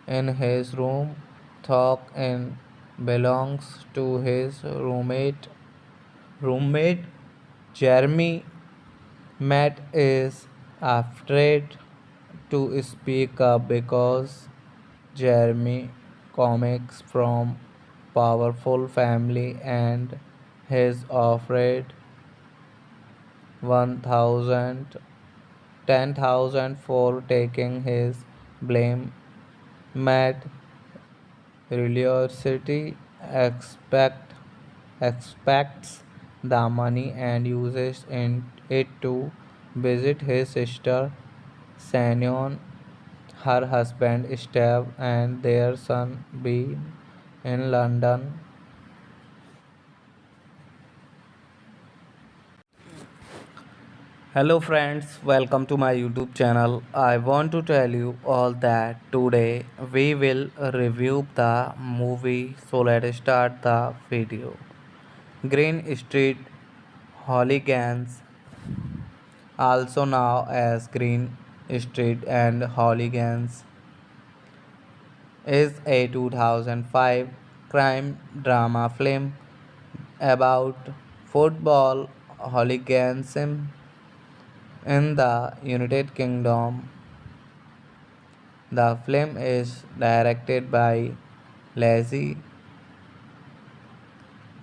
in his room. Cocaine belongs to his roommate Jeremy. Matt is afraid to speak up because Jeremy comes from powerful family and he's afraid 1,000 10,000 for taking his blame. Matt religiosity expects the money and uses it to visit his sister Shannon, her husband Steve, and their son Ben in London. Hello friends, welcome to my YouTube channel. I want to tell you all that today we will review the movie, so let's start the video. Green Street Hooligans, also known as Green Street and Hooligans, is a 2005 crime drama film about football hooliganism in the United Kingdom. The film is directed by Lazi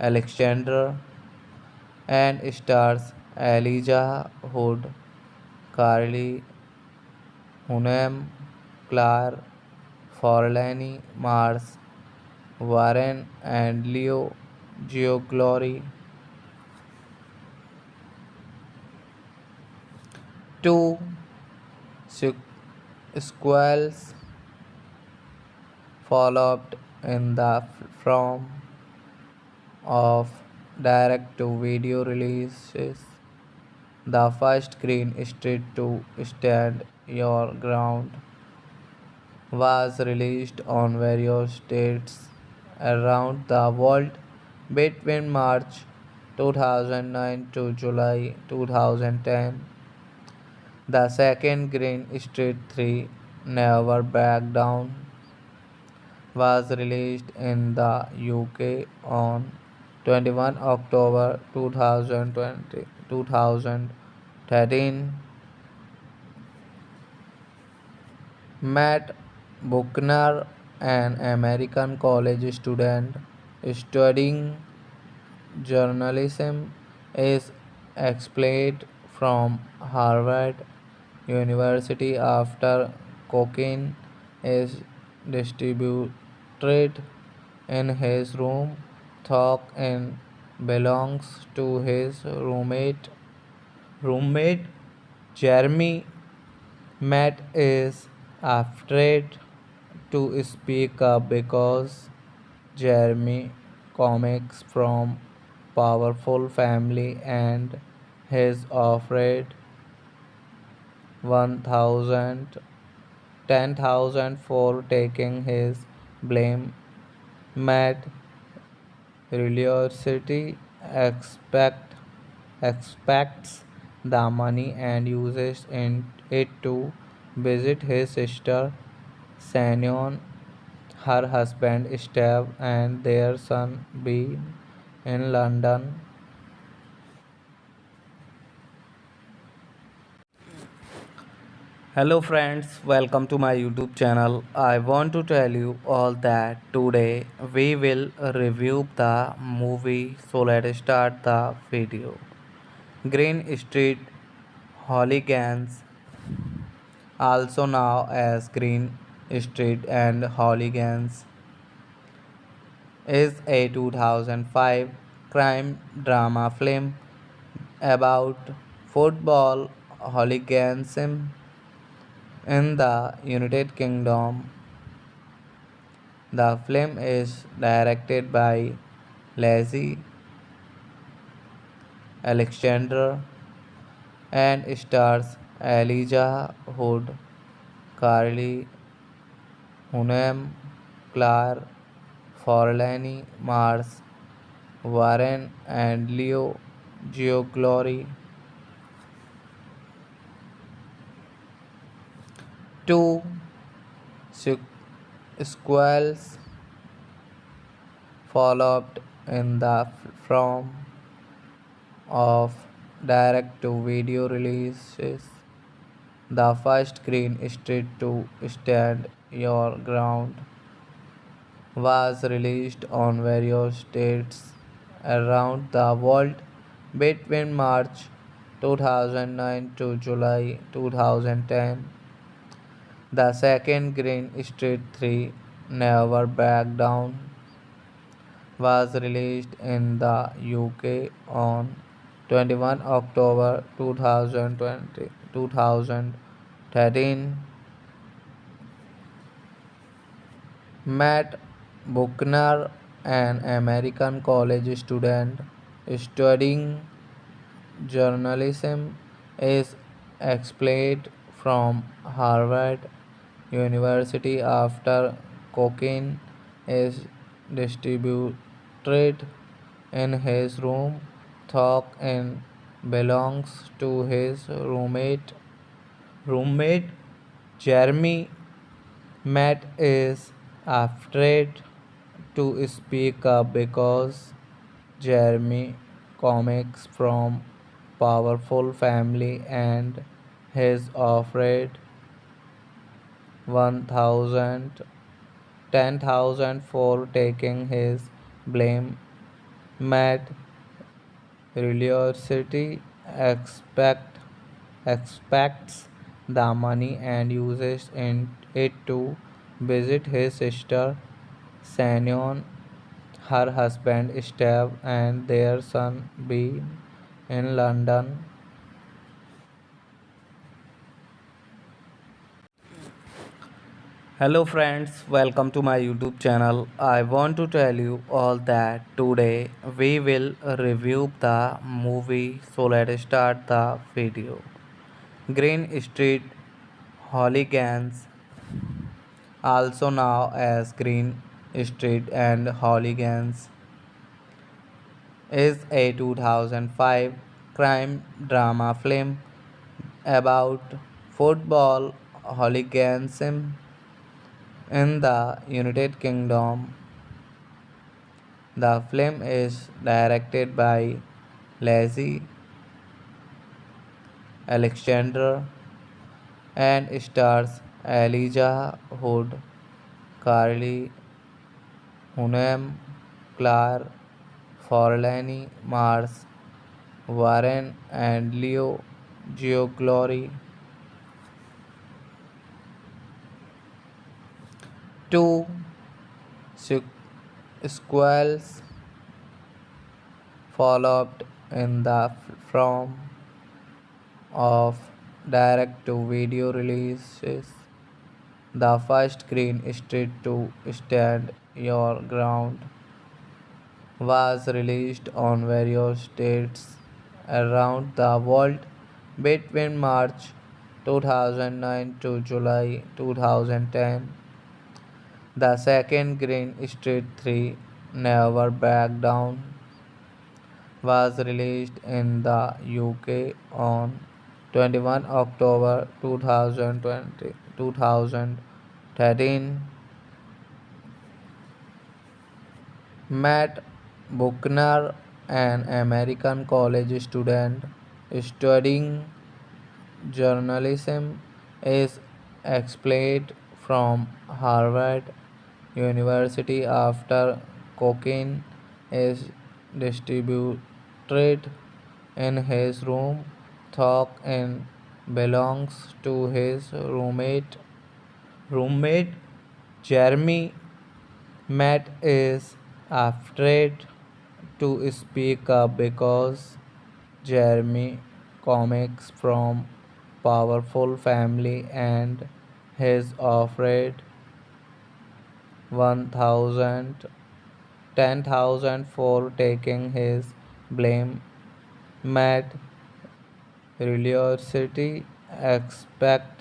Alexander and stars Elijah Wood, Carly Hunnam, Claire Forlani, Mars Warren, and Leo Gioglory. Two sequels followed in the form of direct to video releases. The first Green Street to Stand Your Ground was released on various dates around the world between March 2009 to July 2010. The second Green Street 3 Never Back Down was released in the UK on 21 October 2013. Matt Buckner, an American college student studying journalism, is expelled from Harvard University after cocaine is distributed in his room. Cocaine belongs to his roommate Jeremy. Matt is afraid to speak up because Jeremy comes from powerful family and he's afraid 1,000 10,000 for taking his blame. Matt religiosity expects the money and uses it to visit his sister Shannon, her husband Steve, and their son Ben in London. Hello friends, welcome to my YouTube channel. I want to tell you all that today we will review the movie, so let's start the video. Green Street Hooligans, also known as Green Street and Hooligans, is a 2005 crime drama film about football hooliganism in the United Kingdom. The film is directed by Lazi Alexander, and stars Elijah Wood, Carly Hunnam, Claire Forlani, Mars, Warren, and Leo Gioglory. Two sequels followed in the form of direct-to-video releases. The first Green Street to Stand Your Ground was released on various dates around the world between March 2009 to July 2010. The second Green Street 3 Never Back Down was released in the UK on 21 October 2013. Matt Buckner, an American college student studying journalism, is expelled from Harvard University after cocaine is distributed in his room. Thought and belongs to his roommate Jeremy. Matt is afraid to speak up because Jeremy comes from powerful family and he's afraid 1,000 10,000 for taking his blame. Matt religiosity expects the money and uses it to visit his sister Shannon, her husband Steve, and their son Ben in London. Hello friends, welcome to my YouTube channel. I want to tell you all that today we will review the movie, so let's start the video. Green Street Hooligans, also known as Green Street and Hooligans, is a 2005 crime drama film about football hooliganism in the United Kingdom. The film is directed by Lazi Alexander and stars Elijah Wood, Carly Hunnam, Claire Forlani, Mars, Warren, and Leo Gioglory. Two sequels followed in the form of direct-to-video releases. The first Green Street to Stand Your Ground was released on various dates around the world between March 2009 to July 2010. The second Green Street 3 Never Back Down was released in the UK on 21 October 2013. Matt Buckner, an American college student studying journalism, is expelled from Harvard University after cocaine is distributed in his room. Thought and belongs to his roommate Jeremy. Matt is afraid to speak up because Jeremy comes from powerful family and he's afraid 1,000 10,000 for taking his blame. Matt Reliosity expects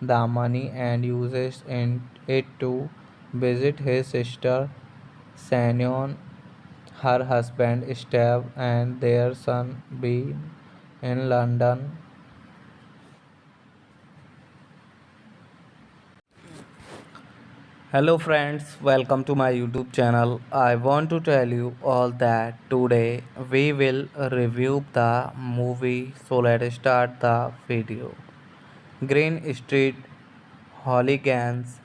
the money and uses it to visit his sister Sanyon, her husband Steve, and their son Bean in London. Hello friends, welcome to my YouTube channel. I want to tell you all that today we will review the movie, so let's start the video. Green Street Hooligans,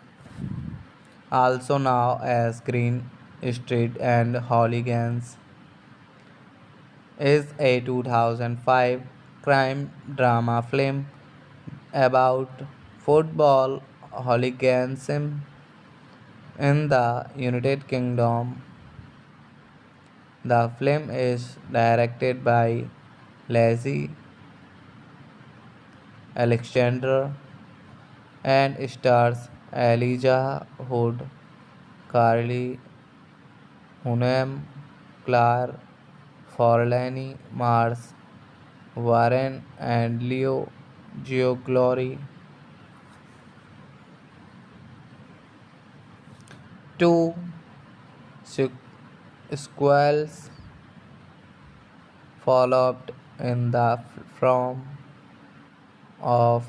also known as Green Street and Hooligans, is a 2005 crime drama film about football hooliganism in the United Kingdom. The film is directed by Lazy Alexander and stars Elijah Wood, Carly Hunnam, Claire Forlani, Mars Warren, and Leo Gioglory. Two sequels followed in the form of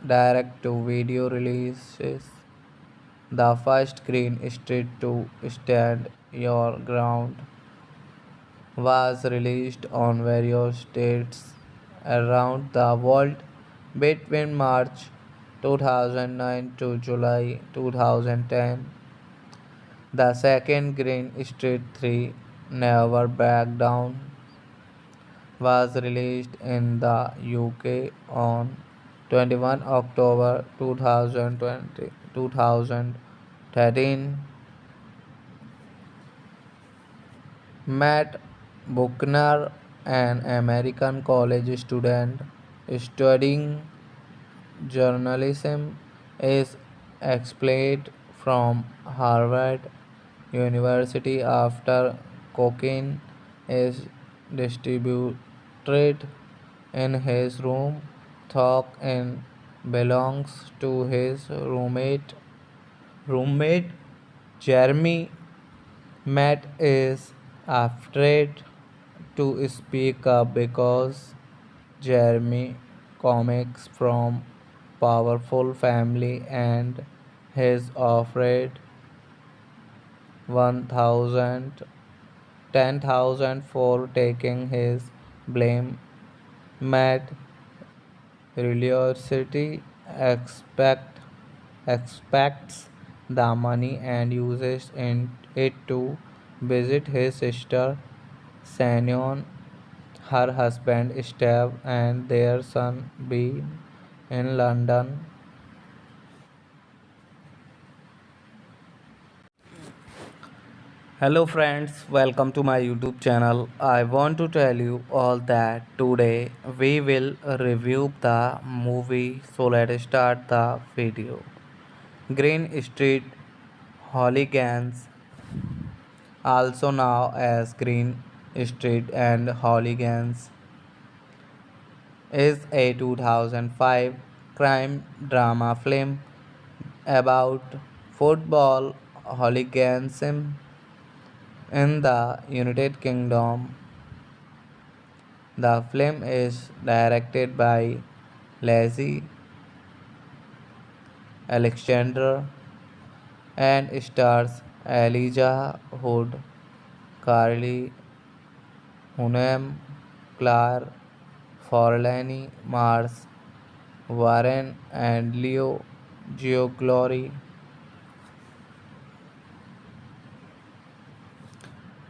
direct to video releases. The first Green Street to Stand Your Ground was released on various dates around the world between March 2009 to July 2010. The second Green Street 3 Never Back Down was released in the UK on 21 October 2013. Matt Buckner, an American college student studying journalism, is expelled from Harvard University after cocaine is distributed in his room. Thought in belongs to his roommate Jeremy. Matt is afraid to speak up because Jeremy comes from powerful family and he's afraid 1,000 10,000 for taking his blame. Matt Reliosity expects the money and uses it to visit his sister Sanyon, her husband Steve, and their son Bean in London. Hello friends, welcome to my YouTube channel. I want to tell you all that today we will review the movie, so let's start the video. Green Street Hooligans, also known as Green Street and Hooligans, is a 2005 crime drama film about football hooliganism in the United Kingdom. The film is directed by Lazy Alexander and stars Elijah Wood, Carly Hunnam, Claire Forlani, Mars Warren, and Leo Gioglory.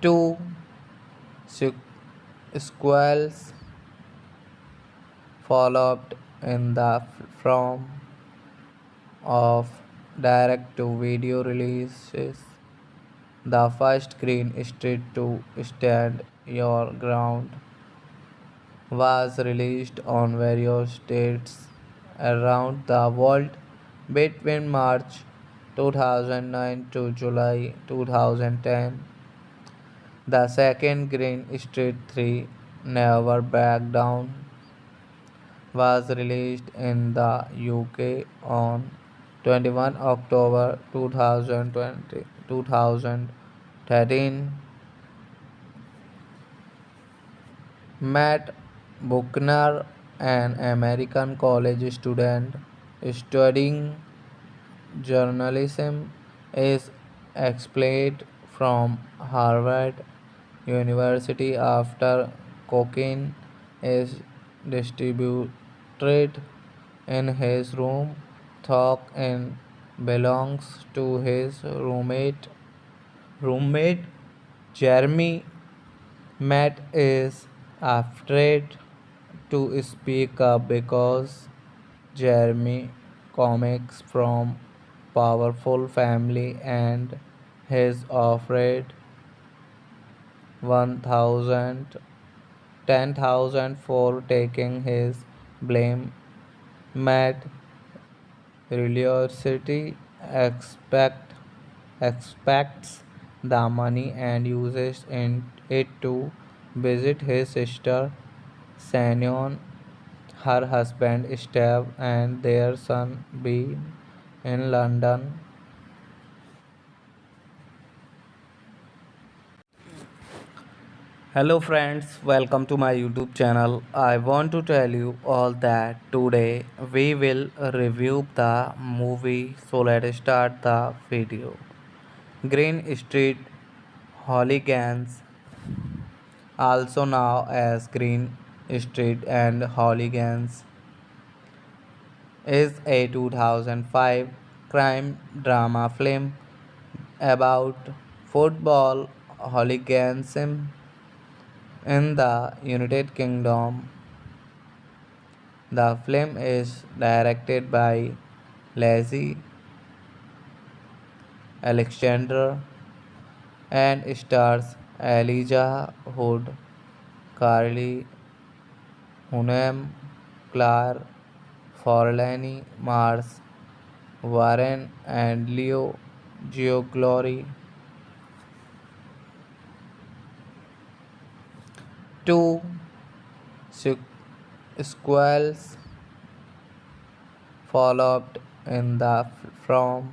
Two sequels followed in the form of direct to video releases. The first Green Street to Stand Your Ground was released on various dates around the world between March 2009 to July 2010. The second Green Street 3 Never Back Down was released in the UK on 21 October 2013. Matt Buckner, an American college student studying journalism, is expelled from Harvard University after cocaine is distributed in his room. Cocaine belongs to his roommate Jeremy. Matt is afraid to speak up because Jeremy comes from powerful family and he's afraid 1,000 10,000 for taking his blame. Matt religiosity expects the money and uses it to visit his sister Shannon, her husband Steve, and their son Ben in London. Hello friends, welcome to my YouTube channel. I want to tell you all that today we will review the movie, so let's start the video. Green Street Hooligans, also known as Green Street and Hooligans, is a 2005 crime drama film about football hooliganism in the United Kingdom. The film is directed by Lazy Alexander and stars Elijah Wood, Carly Hunnam, Claire Forlani, Mars Warren, and Leo Gioglory. Two sequels followed in the form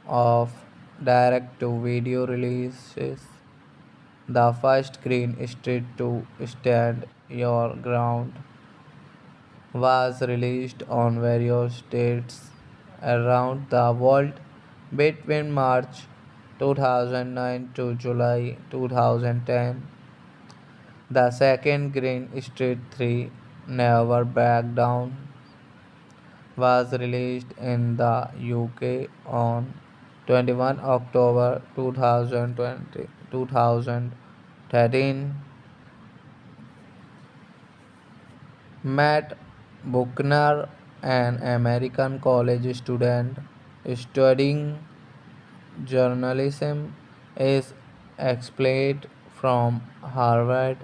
of direct to video releases. The first Green Street to Stand Your Ground was released on various dates around the world between March 2009 to July 2010. The second Green Street 3 Never Back Down was released in the UK on 21 October 2013. Matt Buckner, an American college student studying journalism, is expelled from Harvard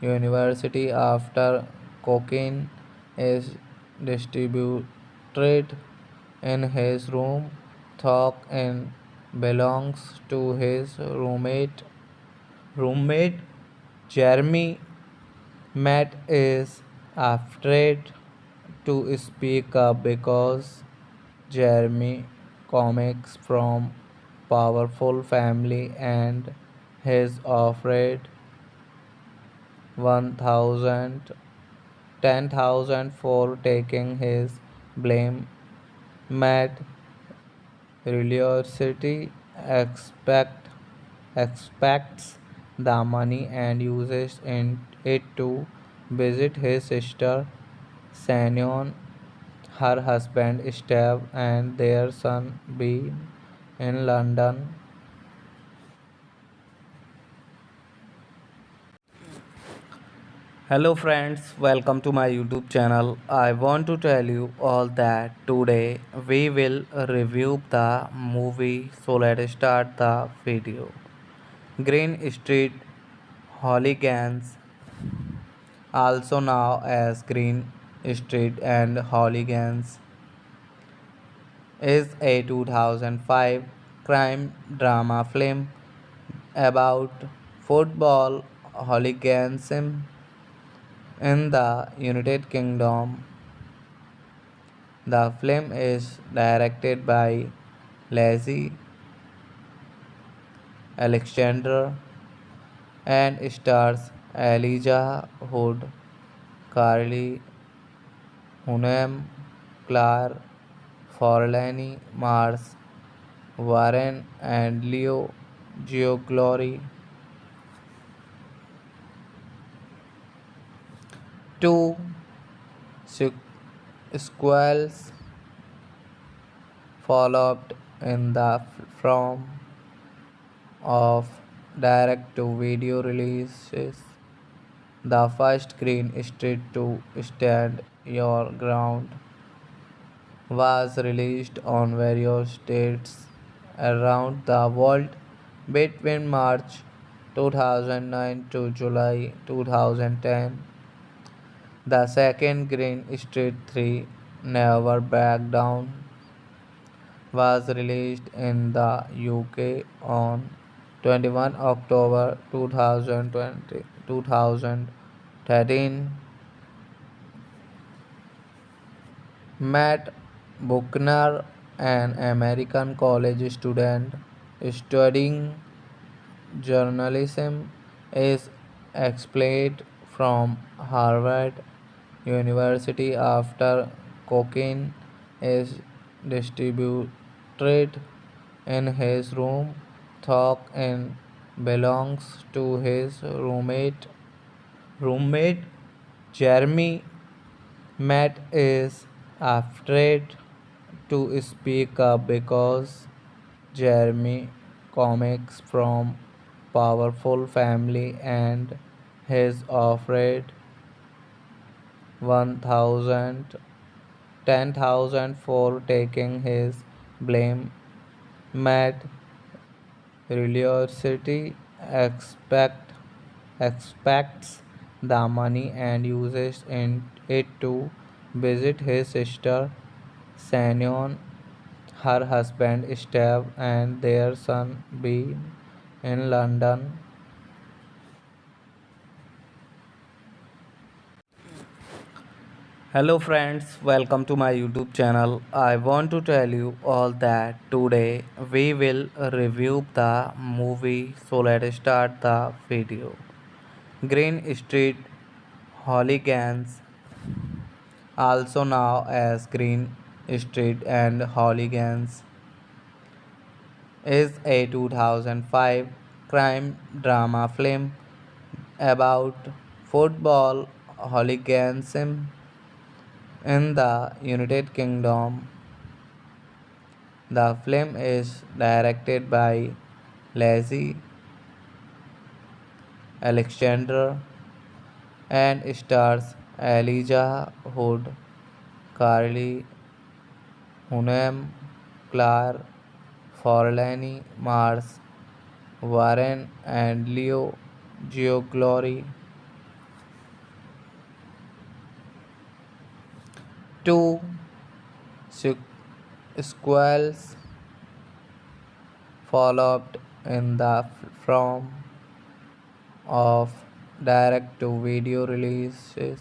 University after cocaine is distributed in his room. Cocaine belongs to his roommate Jeremy. Matt is afraid to speak up because Jeremy comes from powerful family and he's afraid 1,000 10,000 for taking his blame. Matt religiosity expects the money and uses it to visit his sister Shannon, her husband Steve, and their son Ben in London. Hello friends, welcome to my YouTube channel. I want to tell you all that today we will review the movie, so let's start the video. Green Street Hooligans, also known as Green Street and Hooligans, is a 2005 crime drama film about football hooliganism in the United Kingdom. The film is directed by Lazy Alexander and stars Elijah Wood, Carly Hunnam, Claire Forlani, Mars Warren, and Leo Giuglori. Two sequels followed in the form of direct-to-video releases. The first Green Street to Stand Your Ground was released on various dates around the world between March 2009 to July 2010. The second Green Street 3 Never Back Down was released in the UK on 21 October 2013. Matt Buckner, an American college student studying journalism, is expelled from Harvard University after cocaine is distributed in his room. Though belongs to his roommate Jeremy. Matt is afraid to speak up because Jeremy comes from powerful family and is afraid 1,000 10,000 for taking his blame. Matt religiosity expects the money and uses it to visit his sister Shannon, her husband Steve, and their son Ben in London. Hello friends, welcome to my YouTube channel. I want to tell you all that today we will review the movie, so let's start the video. Green Street Hooligans, also known as Green Street and Hooligans, is a 2005 crime drama film about football hooliganism in the United Kingdom. The film is directed by Lazy Alexander and stars Elijah Wood, Carly Hunnam, Claire Forlani, Mars Warren, and Leo Giuglori. Two sequels followed in the form of direct-to-video releases.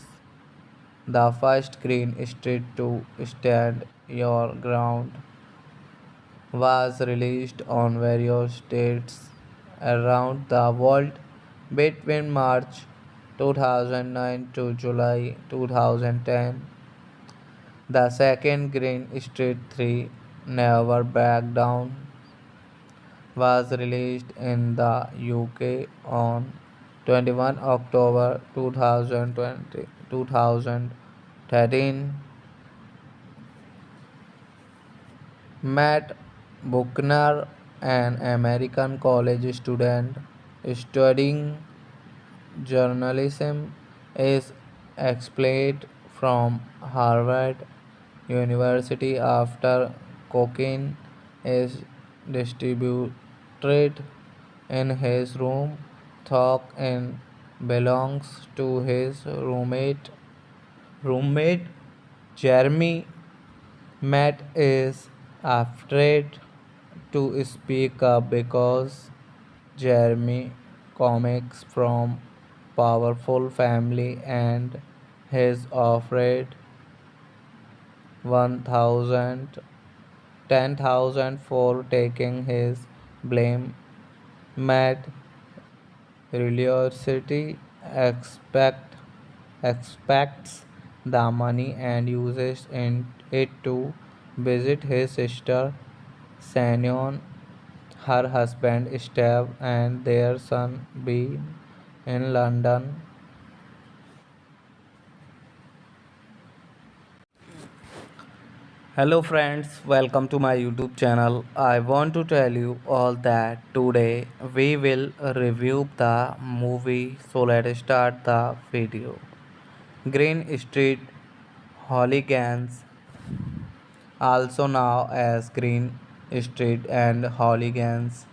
The first Green Street to Stand Your Ground was released on various dates around the world between March 2009 to July 2010. The second Green Street 3 Never Back Down was released in the UK on 21 October 2013. Matt Buckner, an American college student studying journalism, is expelled from Harvard University after cocaine is distributed in his room. Though belongs to his roommate Jeremy. Matt is afraid to speak up because Jeremy comics from powerful family and his afraid 1000 10,000 for taking his blame. Matt religiosity expects the money and uses it to visit his sister Sanion, her husband Steve, and their son Bean in London. Hello friends, welcome to my YouTube channel. I want to tell you all that today we will review the movie, so let's start the video. Green Street Hooligans, also known as Green Street and Hooligans,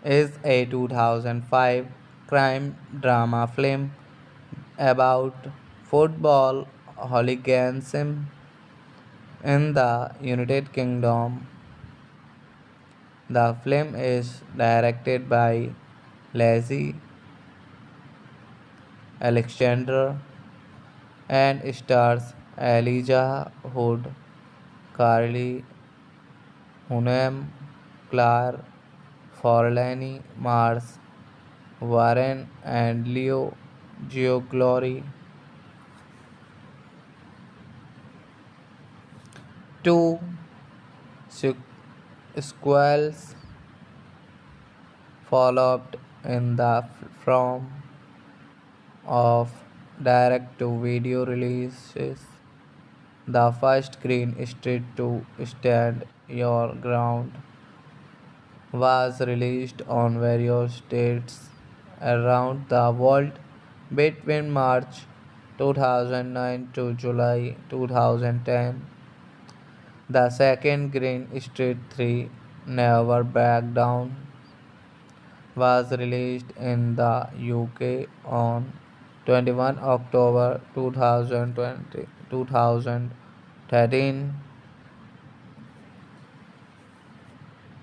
is a 2005 crime drama film about football hooliganism in the United Kingdom. The film is directed by Lazy Alexander and stars Elijah Wood, Carly Hunnam, Claire Forlani, Mars Warren, and Leo Gioglory. Two sequels followed in the form of direct to video releases. The first Green Street to Stand Your Ground was released on various dates around the world between March 2009 to July 2010. The second Green Street 3 Never Back Down was released in the UK on 21 October 2013.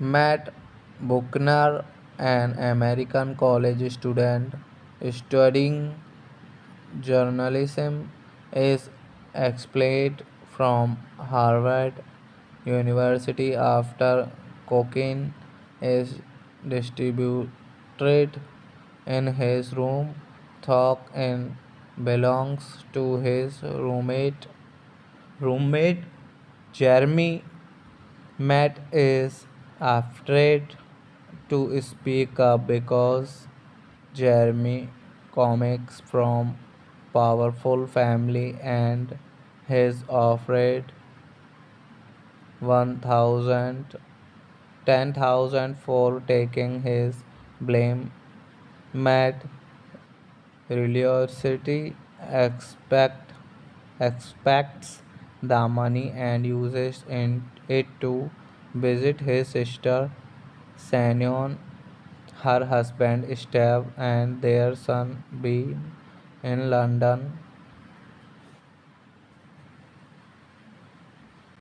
Matt Buckner, an American college student studying journalism, is expelled from Harvard University after cocaine is distributed in his room. Thought in belongs to his roommate Jeremy. Matt is afraid to speak up because Jeremy comics from powerful family and he's afraid 1000 10,000 for taking his blame. Matt religiosity expects the money and uses it to visit his sister Sanion, her husband Steve, and their son Bean in London.